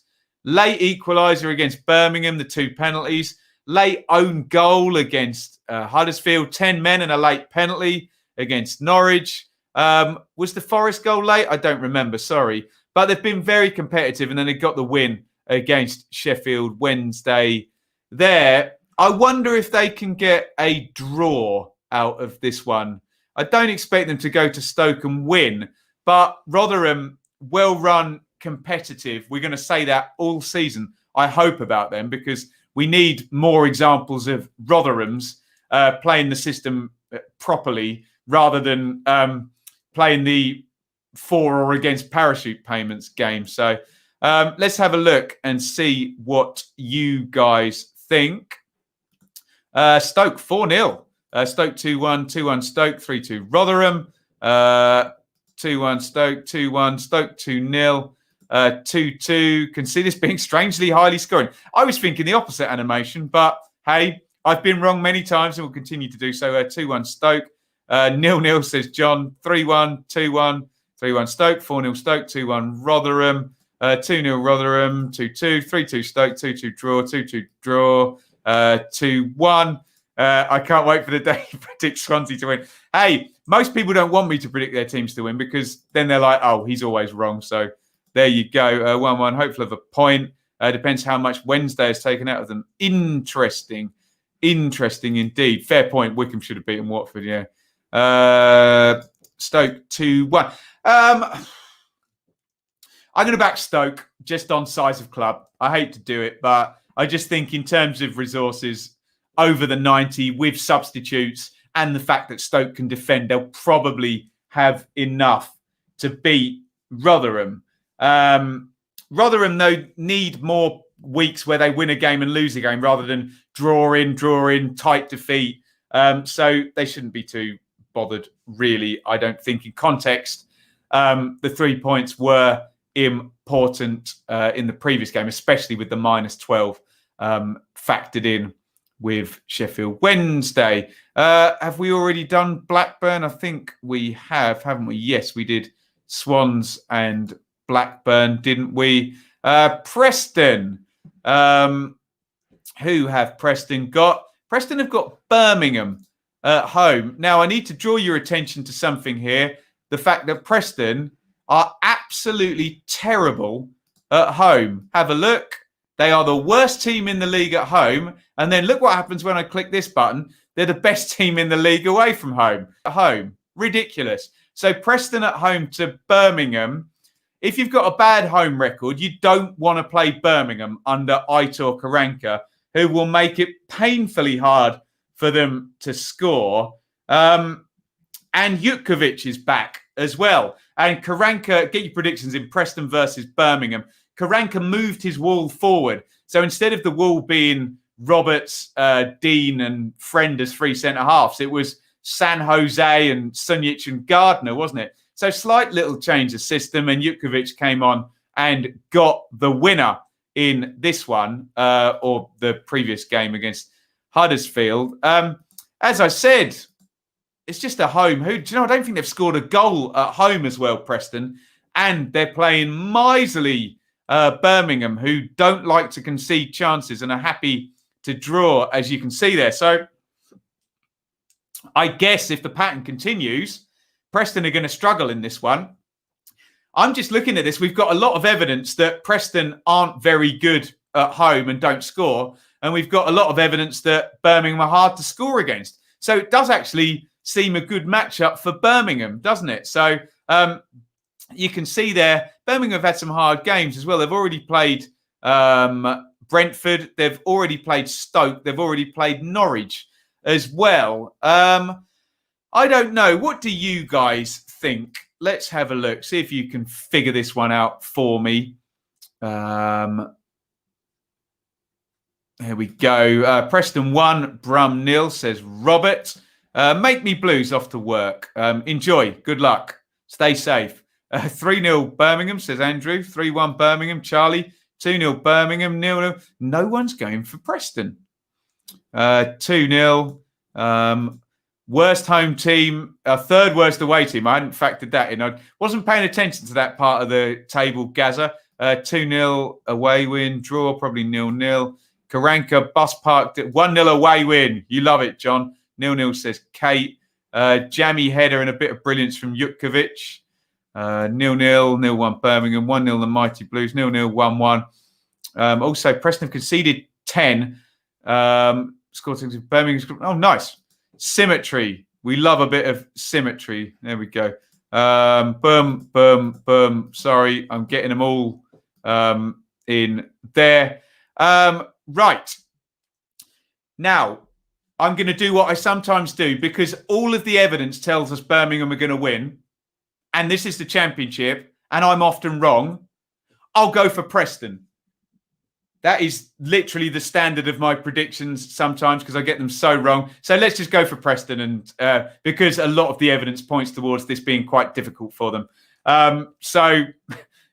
late equaliser against Birmingham, the 2 penalties. Late own goal against Huddersfield, 10 men and a late penalty against Norwich. Was the Forest goal late? I don't remember, sorry. But they've been very competitive, and then they got the win against Sheffield Wednesday there. I wonder if they can get a draw out of this one. I don't expect them to go to Stoke and win, But Rotherham, well-run, competitive. We're going to say that all season. I hope about them because we need more examples of Rotherhams playing the system properly rather than playing the for or against parachute payments game. So let's have a look and see what you guys think. Stoke 4-0. Stoke 2-1, 2-1 Stoke, 3-2 Rotherham. 2-1 Stoke, 2-1 Stoke, 2-0. 2-2. Can see this being strangely highly scoring. I was thinking the opposite animation, but hey, I've been wrong many times and will continue to do so. 2-1 Stoke. 0-0 says John. 3-1, 2-1, 3-1 Stoke, 4-0 Stoke, 2-1 Rotherham. 2-0 Rotherham, 2-2, 3-2 Stoke, 2-2 draw, 2-2 draw, 2-1. I can't wait for the day to predict Swansea to win. Hey, most people don't want me to predict their teams to win because then they're like, oh, he's always wrong. So there you go. 1-1, hopefully of a point. Depends how much Wednesday is taken out of them. Interesting indeed. Fair point. Wickham should have beaten Watford, yeah. Stoke 2-1. I'm going to back Stoke just on size of club. I hate to do it, but I just think in terms of resources over the 90 with substitutes and the fact that Stoke can defend, they'll probably have enough to beat Rotherham. Rotherham, though, need more weeks where they win a game and lose a game rather than draw in, tight defeat. So they shouldn't be too bothered, really, I don't think. In context, the 3 points were important in the previous game, especially with the -12 factored in with Sheffield Wednesday. Have we already done Blackburn? I think we have, haven't we? Yes, we did Swans and Blackburn, didn't we? Preston. Who have Preston got? Preston have got Birmingham at home. Now, I need to draw your attention to something here. The fact that Preston are absolutely terrible at home. Have a look. They are the worst team in the league at home. And then look what happens when I click this button. They're the best team in the league away from home. At home. Ridiculous. So Preston at home to Birmingham. If you've got a bad home record, you don't want to play Birmingham under Aitor Karanka, who will make it painfully hard for them to score. And Jutkovic is back as well. And Karanka, get your predictions in Preston versus Birmingham. Karanka moved his wall forward. So instead of the wall being Roberts, Dean and Friend as three centre-halves, it was San Jose and Sunjic and Gardner, wasn't it? So slight little change of system, and Jutkovic came on and got the winner in this one, or the previous game against Huddersfield. As I said, it's just a home. Do you know, I don't think they've scored a goal at home as well, Preston. And they're playing miserly Birmingham, who don't like to concede chances and are happy to draw, as you can see there. So I guess if the pattern continues, Preston are going to struggle in this one. I'm just looking at this. We've got a lot of evidence that Preston aren't very good at home and don't score. And we've got a lot of evidence that Birmingham are hard to score against. So it does actually seem a good matchup for Birmingham, doesn't it? So you can see there, Birmingham have had some hard games as well. They've already played Brentford. They've already played Stoke. They've already played Norwich as well. I don't know. What do you guys think? Let's have a look. See if you can figure this one out for me. Here we go. Preston 1, Brum 0, says Robert. Make me blues off to work. Enjoy. Good luck. Stay safe. 3-0 Birmingham, says Andrew. 3-1 Birmingham. Charlie. 2-0 Birmingham. 0-0. No one's going for Preston. 2-0. Worst home team. Third worst away team. I hadn't factored that in. I wasn't paying attention to that part of the table, Gaza. 2-0 away win. Draw, probably 0-0. Karanka, bus parked. 1-0 away win. You love it, John. 0-0 says Kate. Jammy header and a bit of brilliance from Jutkovic. 0-0, 0-1 Birmingham, 1-0 the Mighty Blues, 0-0, 1-1. Also, Preston have conceded 10. Scored things with Birmingham. Oh, nice. Symmetry. We love a bit of symmetry. There we go. Boom, boom, boom. Sorry, I'm getting them all in there. Right. Now, I'm going to do what I sometimes do because all of the evidence tells us Birmingham are going to win. And this is the championship. And I'm often wrong. I'll go for Preston. That is literally the standard of my predictions sometimes because I get them so wrong. So let's just go for Preston, and because a lot of the evidence points towards this being quite difficult for them. So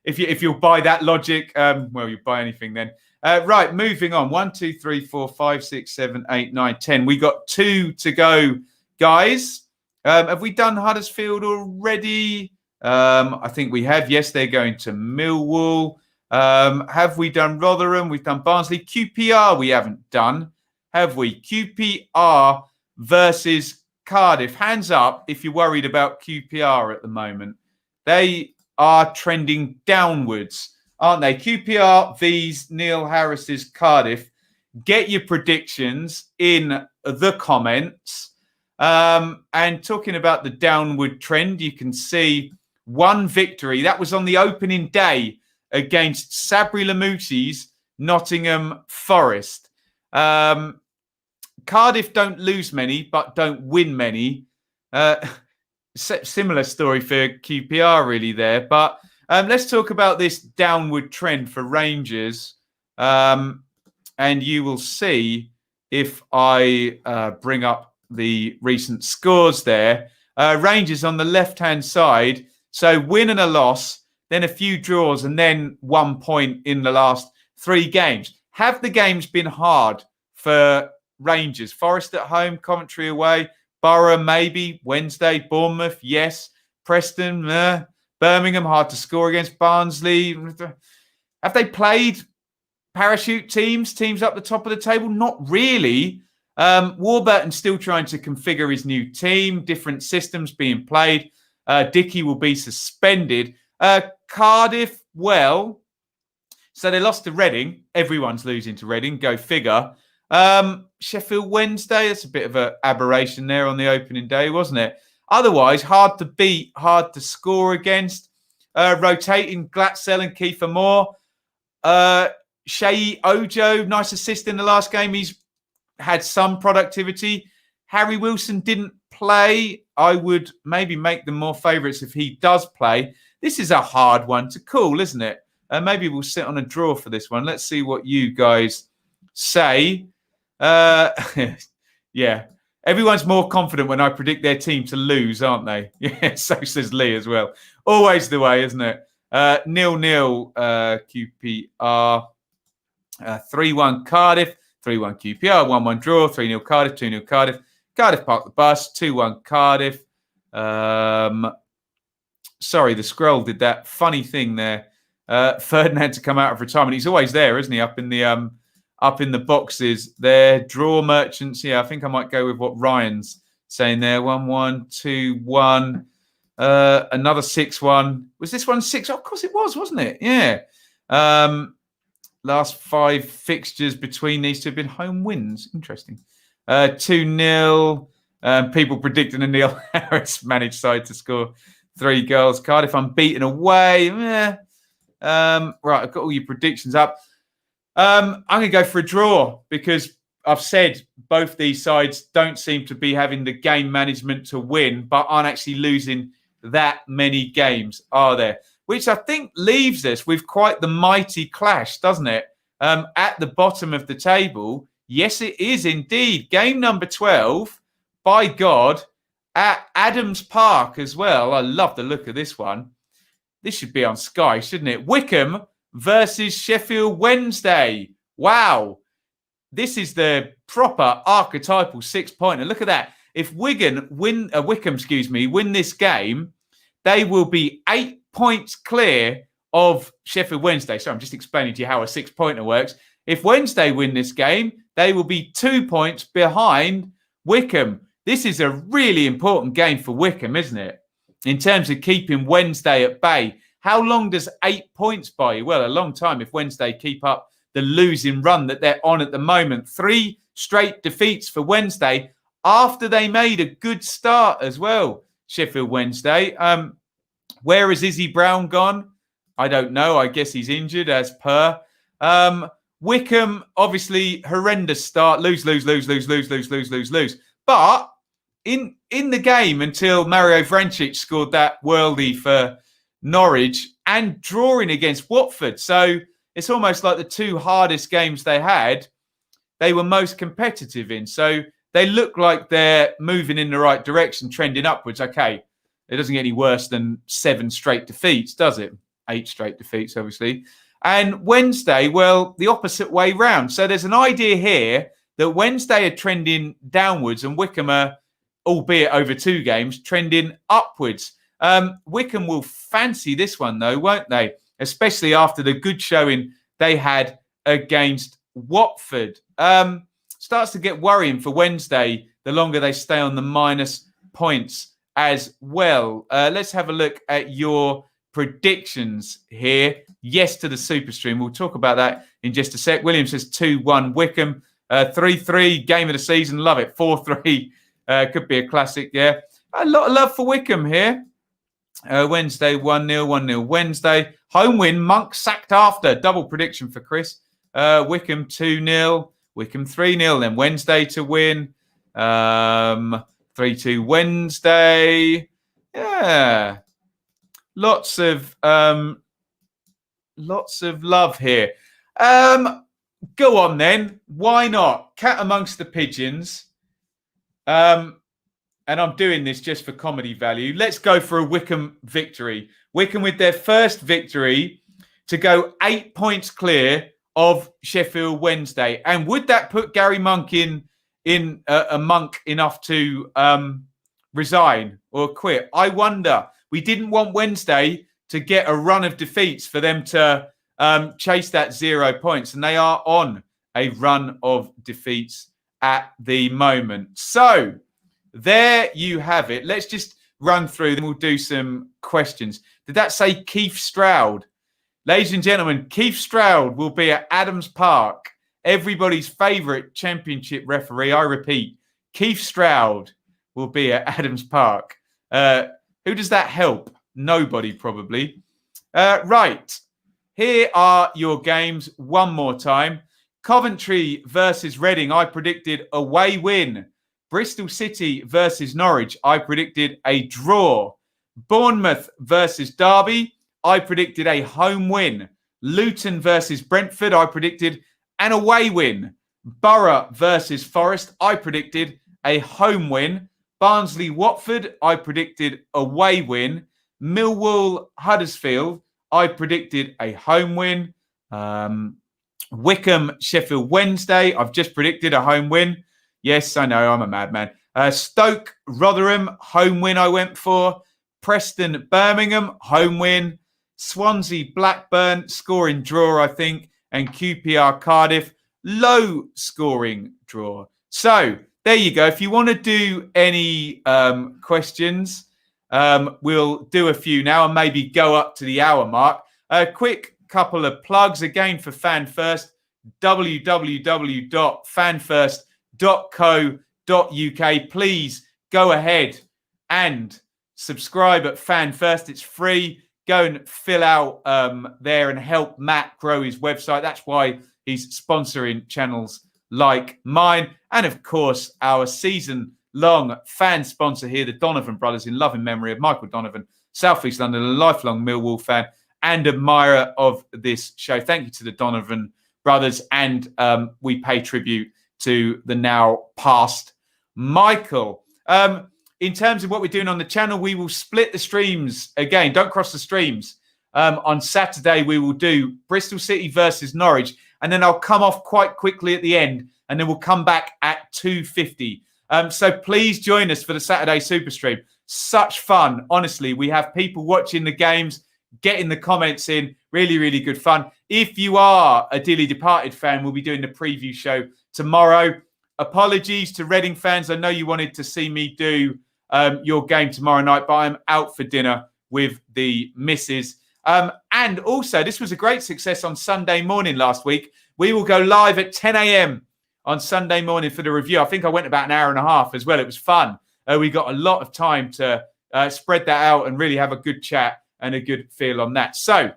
if you'll buy that logic, well, you buy anything then. Right, moving on. 1, 2, 3, 4, 5, 6, 7, 8, 9, 10. We got 2 to go, guys. Have we done Huddersfield already? I think we have. Yes, they're going to Millwall. Have we done Rotherham? We've done Barnsley. QPR we haven't done, have we? QPR versus Cardiff. Hands up if you're worried about QPR at the moment. They are trending downwards, aren't they? QPR vs Neil Harris's Cardiff. Get your predictions in the comments. And talking about the downward trend, you can see one victory. That was on the opening day against Sabri Lamouchi's Nottingham Forest. Cardiff don't lose many, but don't win many. Similar story for QPR really there. But let's talk about this downward trend for Rangers. And you will see if I bring up the recent scores there. Rangers on the left-hand side. So win and a loss, then a few draws, and then 1 point in the last 3 games. Have the games been hard for Rangers? Forest at home, Coventry away, Borough maybe, Wednesday, Bournemouth, yes, Preston, Birmingham, hard to score against, Barnsley. Have they played parachute teams up the top of the table? Not really. Warburton's still trying to configure his new team, different systems being played. Dickey will be suspended. Cardiff, well, so they lost to Reading. Everyone's losing to Reading. Go figure. Sheffield Wednesday, that's a bit of an aberration there on the opening day, wasn't it? Otherwise, hard to beat, hard to score against. Rotating Glatzel and Kiefer Moore. Shea Ojo, nice assist in the last game. He's had some productivity. Harry Wilson didn't play. I would maybe make them more favourites if he does play. This is a hard one to call, isn't it? Maybe we'll sit on a draw for this one. Let's see what you guys say. Yeah. Everyone's more confident when I predict their team to lose, aren't they? Yeah, so says Lee as well. Always the way, isn't it? 0-0 QPR. 3-1 Cardiff. 3-1 QPR. 1-1 draw. 3-0 Cardiff. 2-0 Cardiff. Cardiff parked the bus. 2-1 Cardiff. Sorry, the scroll did that funny thing there. Ferdinand to come out of retirement. He's always there, isn't he? Up in the boxes there. Draw merchants. Yeah, I think I might go with what Ryan's saying there. 1-1, 2-1. Another 6-1. Was this one 6? Oh, of course it was, wasn't it? Yeah. Last 5 fixtures between these two have been home wins. Interesting. 2-0. People predicting a Neil Harris managed side to score 3 goals. Cardiff unbeaten away. Right, I've got all your predictions up. I'm going to go for a draw because I've said both these sides don't seem to be having the game management to win, but aren't actually losing that many games, are there? Which I think leaves us with quite the mighty clash, doesn't it? At the bottom of the table. Yes, it is indeed. Game number 12, by God, at Adams Park as well. I love the look of this one. This should be on Sky, shouldn't it? Wickham versus Sheffield Wednesday. Wow. This is the proper archetypal 6-pointer. Look at that. If Wickham win this game, they will be 8 points clear of Sheffield Wednesday. So I'm just explaining to you how a 6-pointer works. If Wednesday win this game, they will be 2 points behind Wickham. This is a really important game for Wickham, isn't it? In terms of keeping Wednesday at bay. How long does 8 points buy you? Well, a long time if Wednesday keep up the losing run that they're on at the moment. 3 straight defeats for Wednesday after they made a good start as well, Sheffield Wednesday. Where has Izzy Brown gone? I don't know. I guess he's injured as per. Wickham, obviously, horrendous start. Lose. But in the game until Mario Vrancic scored that worldie for Norwich and drawing against Watford. So it's almost like the two hardest games they had, they were most competitive in. So they look like they're moving in the right direction, trending upwards. Okay, it doesn't get any worse than 7 straight defeats, does it? 8 straight defeats, obviously. And Wednesday, well, the opposite way round. So there's an idea here that Wednesday are trending downwards and Wickham are, albeit over 2 games, trending upwards. Wickham will fancy this one, though, won't they? Especially after the good showing they had against Watford. Starts to get worrying for Wednesday the longer they stay on the minus points as well. Let's have a look at your predictions here. Yes to the super stream. We'll talk about that in just a sec. William says 2-1 Wickham. 3-3 game of the season. Love it. 4-3 could be a classic. Yeah. A lot of love for Wickham here. Wednesday 1-0, 1-0 Wednesday. Home win, Monk sacked after. Double prediction for Chris. Wickham 2-0. Wickham 3-0. Then Wednesday to win. 3-2 Wednesday. Yeah. Lots of love here. Go on then. Why not? Cat amongst the pigeons. And I'm doing this just for comedy value. Let's go for a Wickham victory. Wickham with their first victory to go 8 points clear of Sheffield Wednesday. And would that put Gary Monk in a monk enough to resign or quit? I wonder. We didn't want Wednesday to get a run of defeats for them to chase that 0 points. And they are on a run of defeats at the moment. So there you have it. Let's just run through, then we'll do some questions. Did that say Keith Stroud? Ladies and gentlemen, Keith Stroud will be at Adams Park, everybody's favourite championship referee. I repeat, Keith Stroud will be at Adams Park. Who does that help? Nobody, probably. Right. Here are your games one more time. Coventry versus Reading. I predicted away win. Bristol City versus Norwich. I predicted a draw. Bournemouth versus Derby. I predicted a home win. Luton versus Brentford. I predicted an away win. Borough versus Forest. I predicted a home win. Barnsley Watford. I predicted away win. Millwall Huddersfield. I predicted a home win. Wickham Sheffield Wednesday. I've just predicted a home win. Yes, I know, I'm a madman. Stoke Rotherham, home win I went for. Preston Birmingham, home win. Swansea Blackburn, scoring draw, I think. And QPR Cardiff, low scoring draw. So there you go. If you want to do any questions, we'll do a few now and maybe go up to the hour mark. A quick couple of plugs again for Fan First. www.fanfirst.co.uk. Please go ahead and subscribe at Fan First. It's free. Go and fill out there and help Matt grow his website. That's why he's sponsoring channels like mine. And of course, our season-long fan sponsor here, the Donovan brothers, in loving memory of Michael Donovan, South East London, a lifelong Millwall fan and admirer of this show. Thank you to the Donovan brothers. And we pay tribute to the now past Michael. In terms of what we're doing on the channel, we will split the streams again. Don't cross the streams. On Saturday, we will do Bristol City versus Norwich. And then I'll come off quite quickly at the end. And then we'll come back at 2:50. So please join us for the Saturday Super Stream. Such fun. Honestly, we have people watching the games, getting the comments in. Really, really good fun. If you are a Dearly Departed fan, we'll be doing the preview show tomorrow. Apologies to Reading fans. I know you wanted to see me do your game tomorrow night, but I'm out for dinner with the missus. And also, this was a great success on Sunday morning last week. We will go live at 10 a.m. on Sunday morning for the review. I think I went about an hour and a half as well. It was fun. We got a lot of time to spread that out and really have a good chat and a good feel on that. So,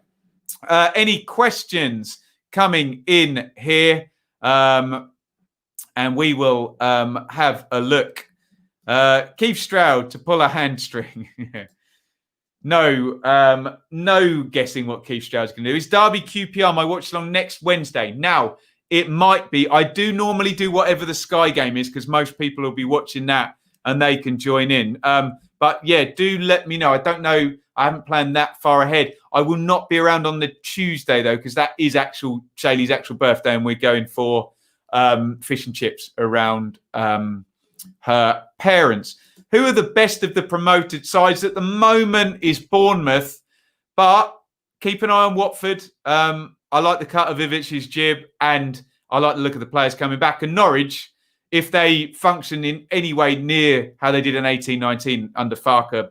any questions coming in here? And we will have a look. Keith Stroud to pull a hamstring. No guessing what Keith Stroud's going to do. Is Derby QPR my watch along next Wednesday? Now, it might be. I do normally do whatever the Sky game is because most people will be watching that and they can join in. But yeah, do let me know. I don't know. I haven't planned that far ahead. I will not be around on the Tuesday, though, because that is Shaylee's actual birthday and we're going for fish and chips around her parents. Who are the best of the promoted sides at the moment is Bournemouth, but keep an eye on Watford. I like the cut of Ivic's jib and I like the look of the players coming back. And Norwich, if they function in any way near how they did in 18-19 under Farker,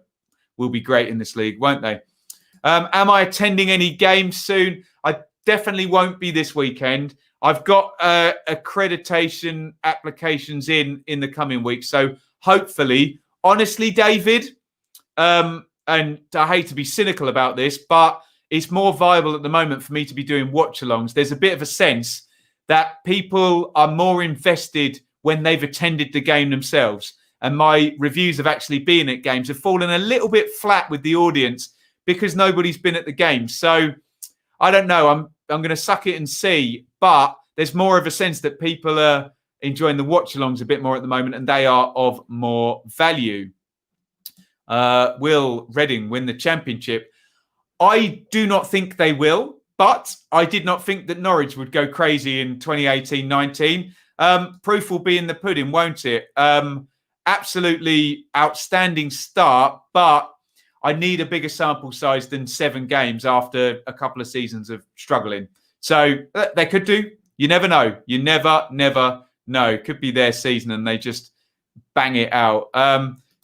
will be great in this league, won't they? Am I attending any games soon? I definitely won't be this weekend. I've got accreditation applications in the coming weeks. So hopefully, honestly, David, and I hate to be cynical about this, but it's more viable at the moment for me to be doing watch-alongs. There's a bit of a sense that people are more invested when they've attended the game themselves. And my reviews of actually being at games have fallen a little bit flat with the audience because nobody's been at the game. So I don't know. I'm going to suck it and see. But there's more of a sense that people are enjoying the watch-alongs a bit more at the moment and they are of more value. Will Reading win the championship? I do not think they will, but I did not think that Norwich would go crazy in 2018-19. Proof will be in the pudding, won't it? Absolutely outstanding start, but I need a bigger sample size than 7 games after a couple of seasons of struggling. So they could do. You never know. You never know. It could be their season and they just bang it out.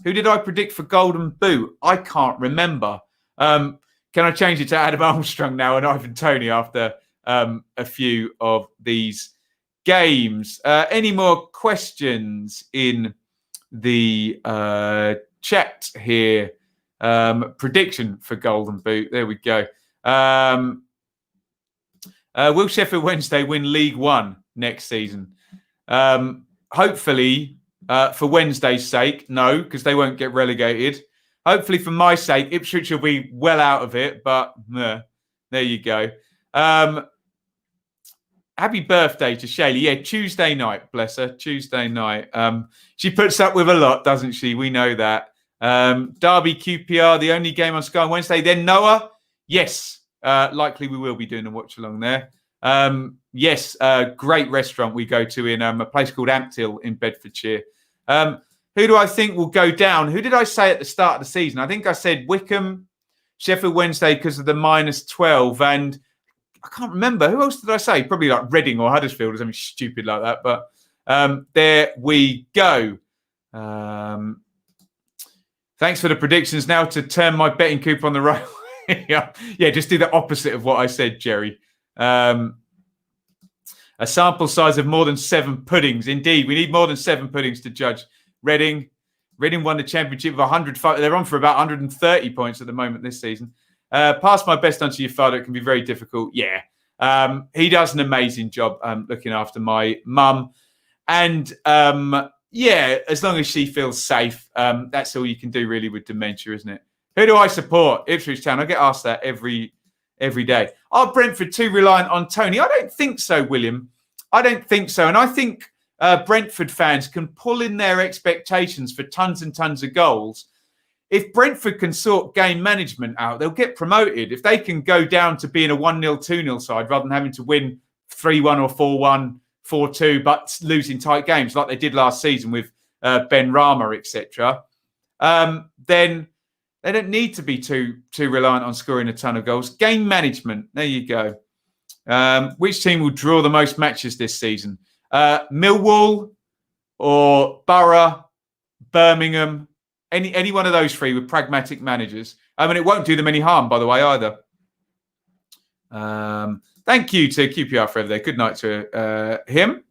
Who did I predict for Golden Boot? I can't remember. Can I change it to Adam Armstrong now and Ivan Toney after a few of these games? Any more questions in the chat here? Prediction for Golden Boot. There we go. Will Sheffield Wednesday win League One next season? Hopefully, for Wednesday's sake, no, because they won't get relegated. Hopefully, for my sake, Ipswich will be well out of it, but there you go. Happy birthday to Shaylee. Yeah, Tuesday night, bless her. Tuesday night. She puts up with a lot, doesn't she? We know that. Derby QPR, the only game on Sky on Wednesday. Then Noah, yes, likely we will be doing a watch along there. Yes, great restaurant we go to in a place called Ampthill in Bedfordshire. Who do I think will go down? Who did I say at the start of the season? I think I said Wickham, Sheffield Wednesday because of the -12. And I can't remember. Who else did I say? Probably like Reading or Huddersfield or something stupid like that. But there we go. Thanks for the predictions. Now to turn my betting coop on the right. Yeah, just do the opposite of what I said, Jerry. A sample size of more than 7 puddings. Indeed, we need more than 7 puddings to judge. Reading won the championship of 105. They're on for about 130 points at the moment this season. Pass my best on to your father. It can be very difficult. Yeah. He does an amazing job looking after my mum. And as long as she feels safe, that's all you can do really with dementia, isn't it? Who do I support? Ipswich Town. I get asked that every day. Are Brentford too reliant on Tony? I don't think so, William. I don't think so. And I think Brentford fans can pull in their expectations for tons and tons of goals. If Brentford can sort game management out, they'll get promoted. If they can go down to being a 1-0, 2-0 side rather than having to win 3-1 or 4-1, 4-2, but losing tight games like they did last season with Ben Rama, etc., then they don't need to be too reliant on scoring a ton of goals. Game management. There you go. Which team will draw the most matches this season? Millwall or Borough, Birmingham, any one of those 3 with pragmatic managers. It won't do them any harm, by the way, either. Thank you to QPR for everything. Good night to him.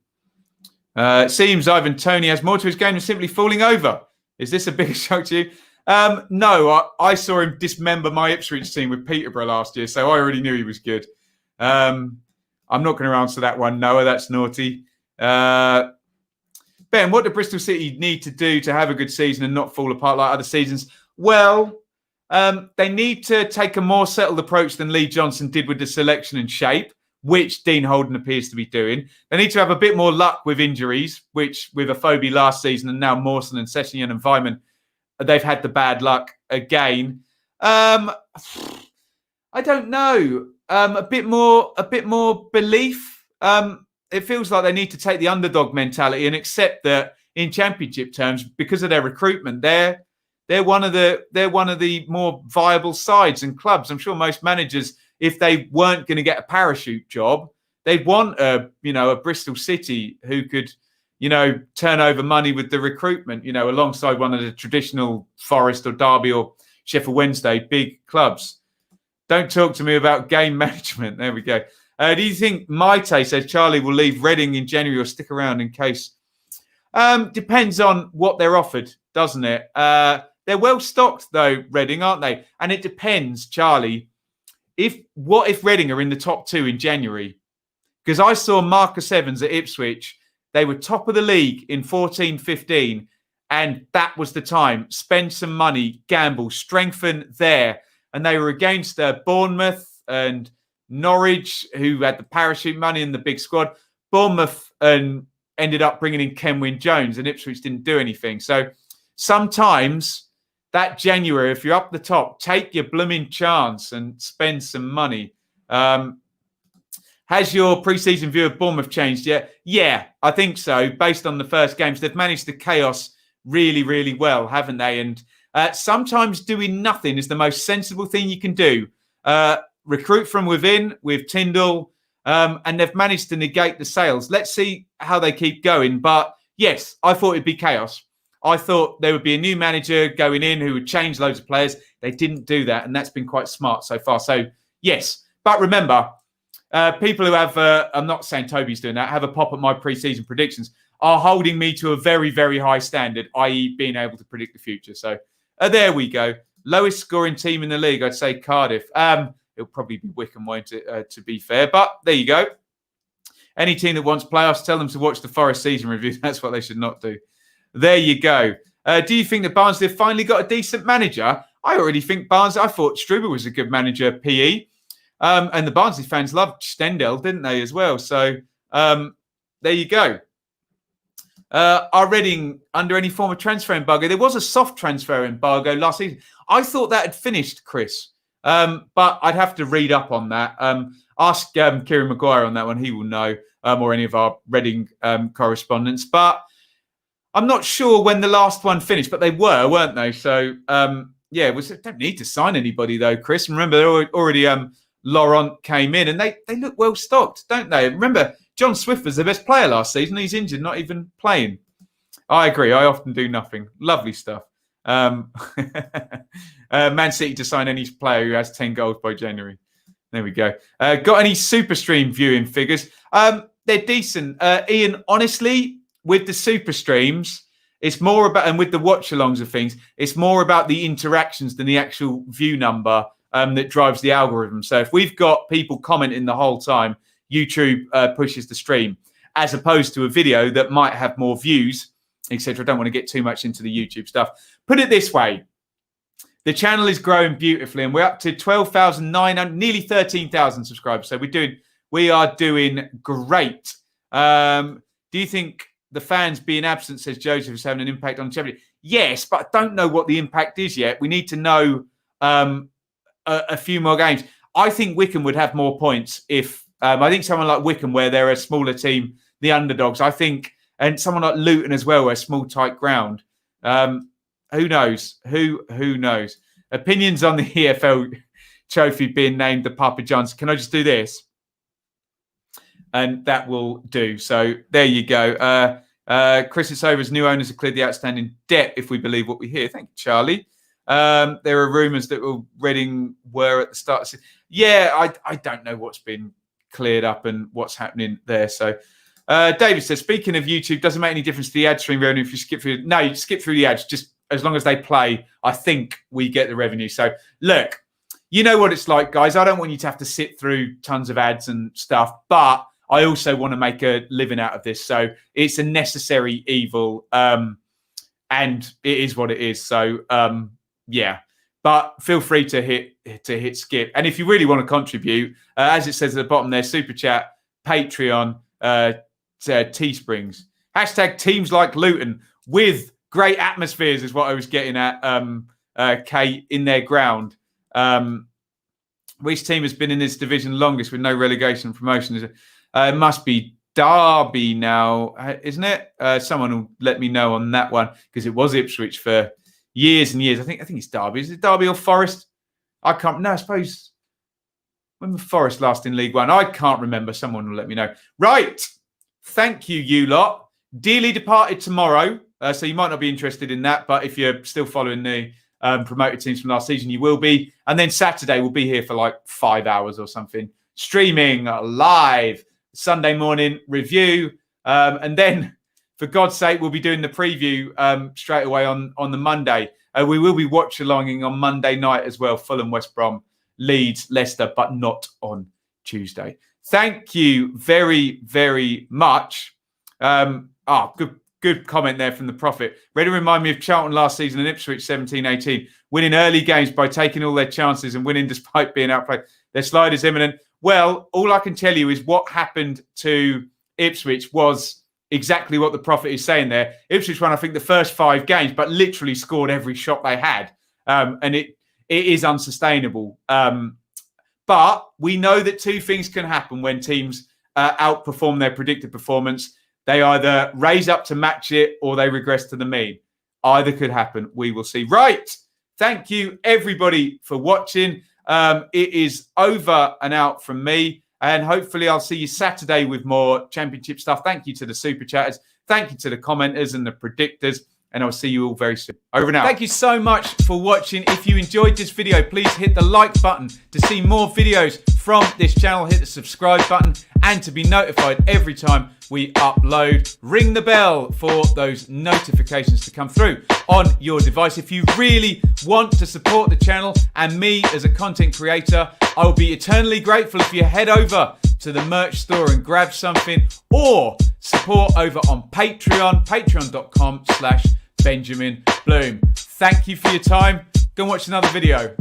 It seems Ivan Toney has more to his game than simply falling over. Is this a bigger shock to you? No, I saw him dismember my Ipswich team with Peterborough last year, so I already knew he was good. I'm not going to answer that one, Noah. That's naughty. Ben, what do Bristol City need to do to have a good season and not fall apart like other seasons? Well, they need to take a more settled approach than Lee Johnson did with the selection and shape, which Dean Holden appears to be doing. They need to have a bit more luck with injuries, which with Afobe last season and now Mawson and Sessegnon and Vyman, they've had the bad luck again. I don't know. A bit more belief. It feels like they need to take the underdog mentality and accept that in championship terms, because of their recruitment, they're one of the more viable sides and clubs. I'm sure most managers, if they weren't going to get a parachute job, they'd want a Bristol City who could, turn over money with the recruitment, alongside one of the traditional Forest or Derby or Sheffield Wednesday big clubs. Don't talk to me about game management. There we go. Do you think Maite says Charlie will leave Reading in January or stick around in case? Depends on what they're offered, doesn't it? They're well stocked though, Reading, aren't they? And it depends, Charlie. What if Reading are in the top 2 in January? Because I saw Marcus Evans at Ipswich. They were top of the league in 14-15, and that was the time. Spend some money, gamble, strengthen there. And they were against Bournemouth and Norwich, who had the parachute money in the big squad. Bournemouth ended up bringing in Kenwyn Jones, and Ipswich didn't do anything. So sometimes that January, if you're up the top, take your blooming chance and spend some money. Has your pre-season view of Bournemouth changed yet? Yeah, I think so. Based on the first games, they've managed the chaos really, really well, haven't they? And sometimes doing nothing is the most sensible thing you can do. Recruit from within with Tyndall, and they've managed to negate the sales. Let's see how they keep going. But yes, I thought it'd be chaos. I thought there would be a new manager going in who would change loads of players. They didn't do that, and that's been quite smart so far. So yes, but remember, people who have, I'm not saying Toby's doing that, have a pop at my pre-season predictions, are holding me to a very, very high standard, i.e. being able to predict the future. So there we go. Lowest scoring team in the league, I'd say Cardiff. It'll probably be Wickham, won't it, to be fair. But there you go. Any team that wants playoffs, tell them to watch the Forest season review. That's what they should not do. There you go. Do you think that Barnsley have finally got a decent manager? I already think Barnsley. I thought Struber was a good manager, PE. And the Barnsley fans loved Stendhal, didn't they, as well? So there you go. Are Reading under any form of transfer embargo? There was a soft transfer embargo last season. I thought that had finished, Chris. But I'd have to read up on that. Ask Kieran Maguire on that one. He will know, or any of our Reading correspondents. But I'm not sure when the last one finished, but they weren't they? So, don't need to sign anybody, though, Chris. Remember, they're already... Laurent came in and they look well stocked, don't they? Remember, John Swift was the best player last season. He's injured, not even playing. I agree. I often do nothing. Lovely stuff. Man City to sign any player who has 10 goals by January. There we go. Got any SuperStream viewing figures? They're decent. Iain, honestly, with the SuperStreams, it's more about, and with the watch-alongs of things, it's more about the interactions than the actual view number that drives the algorithm. So if we've got people commenting the whole time, YouTube pushes the stream, as opposed to a video that might have more views, etc. I don't want to get too much into the YouTube stuff. Put it this way. The channel is growing beautifully, and we're up to 12,900, nearly 13,000 subscribers. So we are doing great. Do you think the fans being absent, says Joseph, is having an impact on longevity? Yes, but I don't know what the impact is yet. We need to know a few more games. I think Wickham would have more points if I think someone like Wickham, where they're a smaller team, the underdogs, I think, and someone like Luton as well, where small, tight ground. Who knows? Who knows? Opinions on the EFL trophy being named the Papa John's. Can I just do this? And that will do. So there you go. Chris is over as new owners have cleared the outstanding debt, if we believe what we hear. Thank you, Charlie. There are rumours that Reading were at the start of the season. Yeah, I don't know what's been cleared up and what's happening there. So David says, speaking of YouTube, doesn't make any difference to the ad stream revenue if you skip through. No, you skip through the ads. Just as long as they play, I think we get the revenue. So look, you know what it's like, guys. I don't want you to have to sit through tons of ads and stuff, but I also want to make a living out of this. So it's a necessary evil, and it is what it is. So yeah, but feel free to hit skip. And if you really want to contribute, as it says at the bottom there, super chat, Patreon, Teesprings, hashtag teams like Luton with great atmospheres is what I was getting at. Kate, in their ground. Which team has been in this division longest with no relegation and promotion? It must be Derby now, isn't it? Someone will let me know on that one, because it was Ipswich for years and years. I think it's Derby. Is it Derby or Forest? I can't. No, I suppose. When was Forest last in League One? I can't remember. Someone will let me know. Right. Thank you, you lot. Dearly departed tomorrow, so you might not be interested in that. But if you're still following the promoted teams from last season, you will be. And then Saturday, we'll be here for like 5 hours or something, streaming live. Sunday morning review, and then for God's sake, we'll be doing the preview straight away on the Monday. We will be watch-alonging on Monday night as well. Fulham, West Brom, Leeds, Leicester, but not on Tuesday. Thank you very, very much. Good comment there from the Prophet. Really remind me of Charlton last season and Ipswich 17-18, winning early games by taking all their chances and winning despite being outplayed. Their slide is imminent. Well, all I can tell you is what happened to Ipswich was exactly what the Prophet is saying there. Ipswich won, I think, the first 5 games, but literally scored every shot they had. And it is unsustainable. But we know that 2 things can happen when teams outperform their predicted performance. They either raise up to match it or they regress to the mean. Either could happen. We will see. Right. Thank you, everybody, for watching. It is over and out from me, and hopefully I'll see you Saturday with more Championship stuff. Thank you to the super chatters. Thank you to the commenters and the predictors, and I'll see you all very soon. Over and out. Thank you so much for watching. If you enjoyed this video, please hit the like button to see more videos from this channel. Hit the subscribe button, and to be notified every time we upload, ring the bell for those notifications to come through on your device. If you really want to support the channel and me as a content creator, I will be eternally grateful if you head over to the merch store and grab something, or support over on Patreon, patreon.com/Benjamin Bloom. Thank you for your time. Go and watch another video.